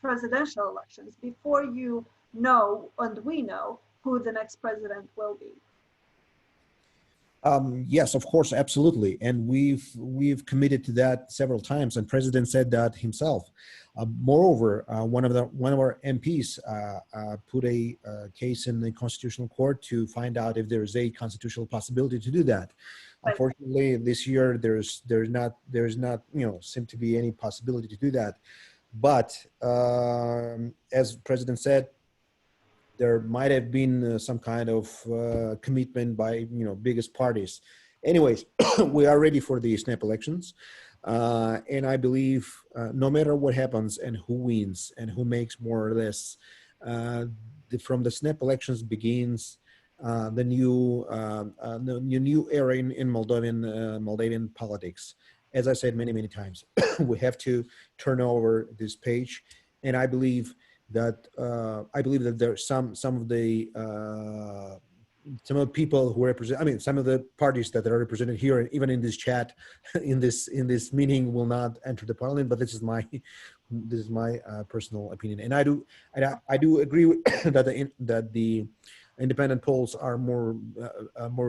presidential elections, before you know, and we know, who the next president will be? Yes, of course, absolutely, and we've committed to that several times, and President said that himself. Moreover, one of our MPs put a case in the Constitutional Court to find out if there is a constitutional possibility to do that. Right. Unfortunately, this year there's not seem to be any possibility to do that. But as President said, there might have been some kind of commitment by biggest parties. Anyways, we are ready for the snap elections, and I believe no matter what happens and who wins and who makes more or less, from the snap elections begins the new era in Moldavian politics. As I said many times, we have to turn over this page, and I believe that there are some of the people who represent, I mean, some of the parties that are represented here, and even in this chat, in this meeting, will not enter the parliament. But this is my personal opinion, and I do agree with that the independent polls are more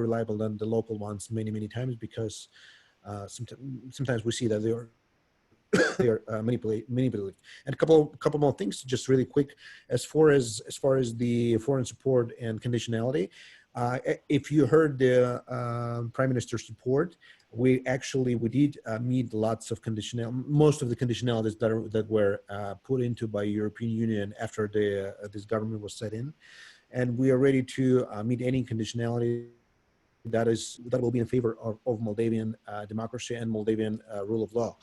reliable than the local ones many times, because sometimes we see that they are manipulated. And a couple more things, just really quick, as far as the foreign support and conditionality. If you heard the Prime Minister's report, we did meet lots of most of the conditionalities that were put into by European Union after this government was set in, and we are ready to meet any conditionality that will be in favor of Moldavian democracy and Moldavian rule of law.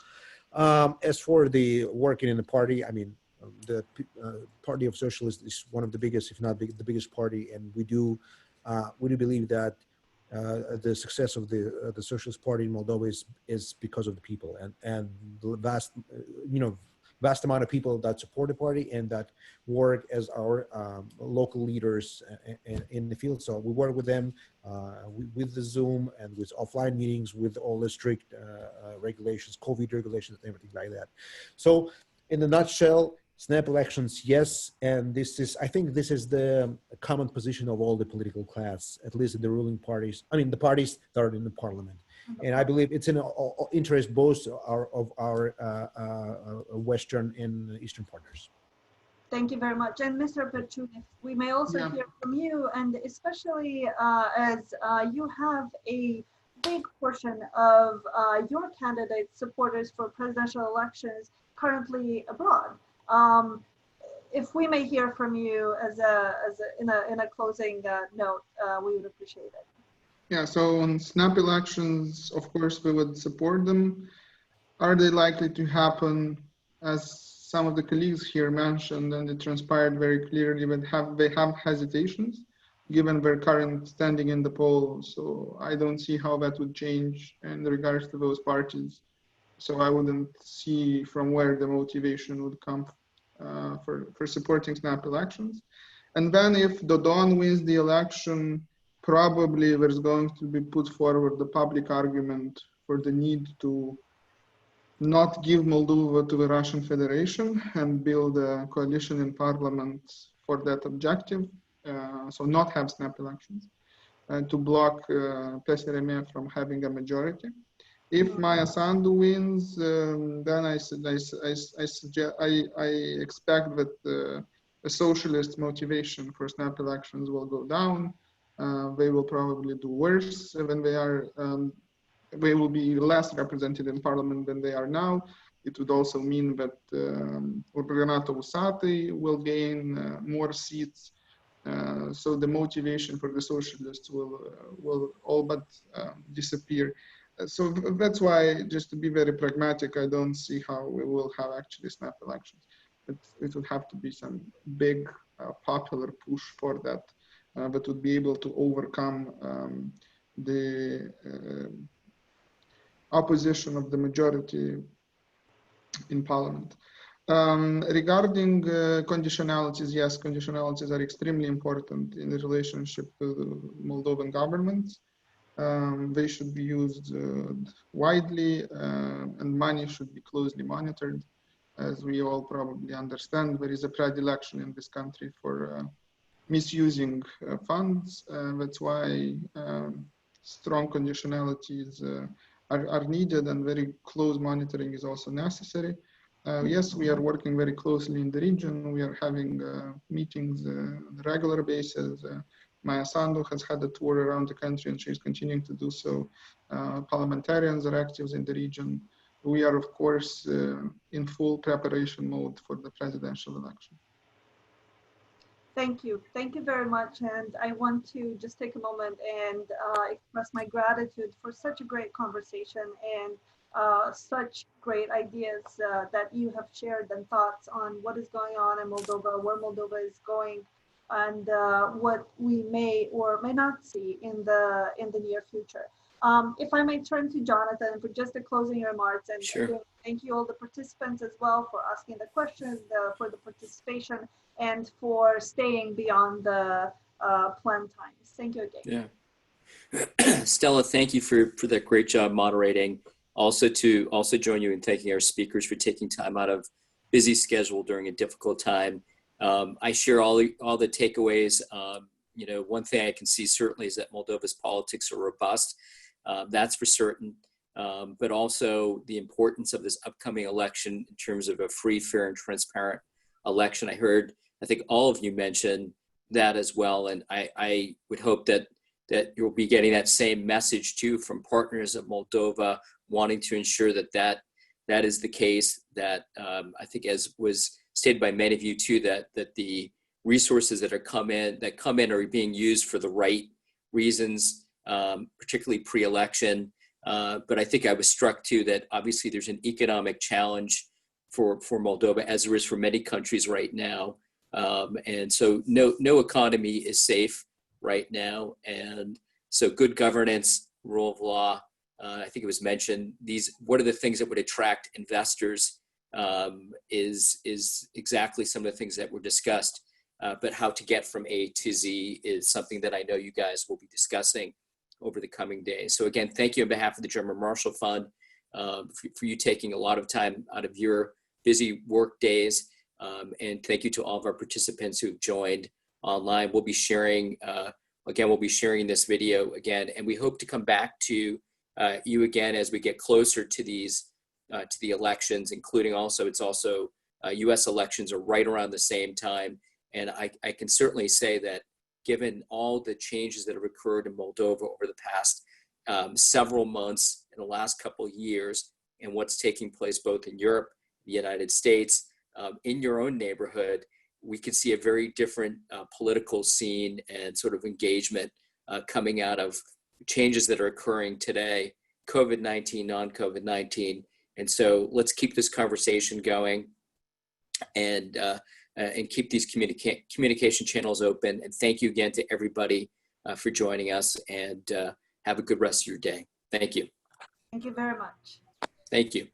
As for the working in the party, I mean, the Party of Socialists is one of the biggest, if not the biggest party, and we do believe that the success of the Socialist Party in Moldova is because of the people and the vast amount of people that support the party and that work as our local leaders in the field. So we work with them with the Zoom and with offline meetings, with all the strict regulations, COVID regulations, and everything like that. So in a nutshell, snap elections, yes. And I think this is the common position of all the political class, at least in the ruling parties. I mean, the parties that are in the parliament. And I believe it's in interest both of our Western and Eastern partners. Thank you very much. And Mr. Bertun, if we may also hear from you, and especially as you have a big portion of your candidate's supporters for presidential elections currently abroad. If we may hear from you in a closing note, we would appreciate it. Yeah, so on snap elections, of course, we would support them. Are they likely to happen? As some of the colleagues here mentioned, and it transpired very clearly, but they have hesitations given their current standing in the poll. So I don't see how that would change in regards to those parties. So I wouldn't see from where the motivation would come for supporting snap elections. And then if Dodon wins the election, probably there's going to be put forward the public argument for the need to not give Moldova to the Russian Federation and build a coalition in parliament for that objective. So not have snap elections, and to block PSRM from having a majority. If Maia Sandu wins, then I expect that a socialist motivation for snap elections will go down. They will probably do worse when they are. They will be less represented in parliament than they are now. It would also mean that Renato Usati will gain more seats. So the motivation for the socialists will all but disappear. So that's why, just to be very pragmatic, I don't see how we will have actually snap elections. It would have to be some big popular push for that, that would be able to overcome the opposition of the majority in parliament. Regarding conditionalities, yes, conditionalities are extremely important in the relationship with the Moldovan government. They should be used widely, and money should be closely monitored. As we all probably understand, there is a predilection in this country for misusing funds. That's why strong conditionalities are needed, and very close monitoring is also necessary. Yes, we are working very closely in the region. We are having meetings on a regular basis. Maia Sandu has had a tour around the country, and she's continuing to do so. Parliamentarians are active in the region. we are, of course, in full preparation mode for the presidential election. Thank you. Thank you very much. And I want to just take a moment and express my gratitude for such a great conversation and such great ideas that you have shared and thoughts on what is going on in Moldova, where Moldova is going, and what we may or may not see in the near future. If I may turn to Jonathan for just the closing remarks, and Sure. again, thank you all the participants as well for asking the questions, for the participation, and for staying beyond the planned times. Thank you again. Yeah. Stella, thank you for that great job moderating. Also join you in thanking our speakers for taking time out of busy schedule during a difficult time. I share all the takeaways. One thing I can see certainly is that Moldova's politics are robust. That's for certain. But also the importance of this upcoming election in terms of a free, fair, and transparent election. I think all of you mentioned that as well. And I would hope that you'll be getting that same message too from partners of Moldova, wanting to ensure that is the case, that I think, as was stated by many of you too, that the resources that come in are being used for the right reasons, particularly pre-election. But I think I was struck too that obviously there's an economic challenge for Moldova, as there is for many countries right now. And so no economy is safe right now. And so good governance, rule of law, I think it was mentioned, what are the things that would attract investors is exactly some of the things that were discussed. But how to get from A to Z is something that I know you guys will be discussing over the coming days. So again, thank you on behalf of the German Marshall Fund for you taking a lot of time out of your busy work days. And thank you to all of our participants who've joined online. We'll be sharing, this video again, and we hope to come back to you again as we get closer to these, to the elections, including US elections are right around the same time. And I can certainly say that given all the changes that have occurred in Moldova over the past several months, in the last couple of years, and what's taking place both in Europe, the United States, in your own neighborhood, we could see a very different political scene and sort of engagement coming out of changes that are occurring today, COVID-19, non-COVID-19. And so let's keep this conversation going and keep these communication channels open. And thank you again to everybody for joining us, and have a good rest of your day. Thank you. Thank you very much. Thank you.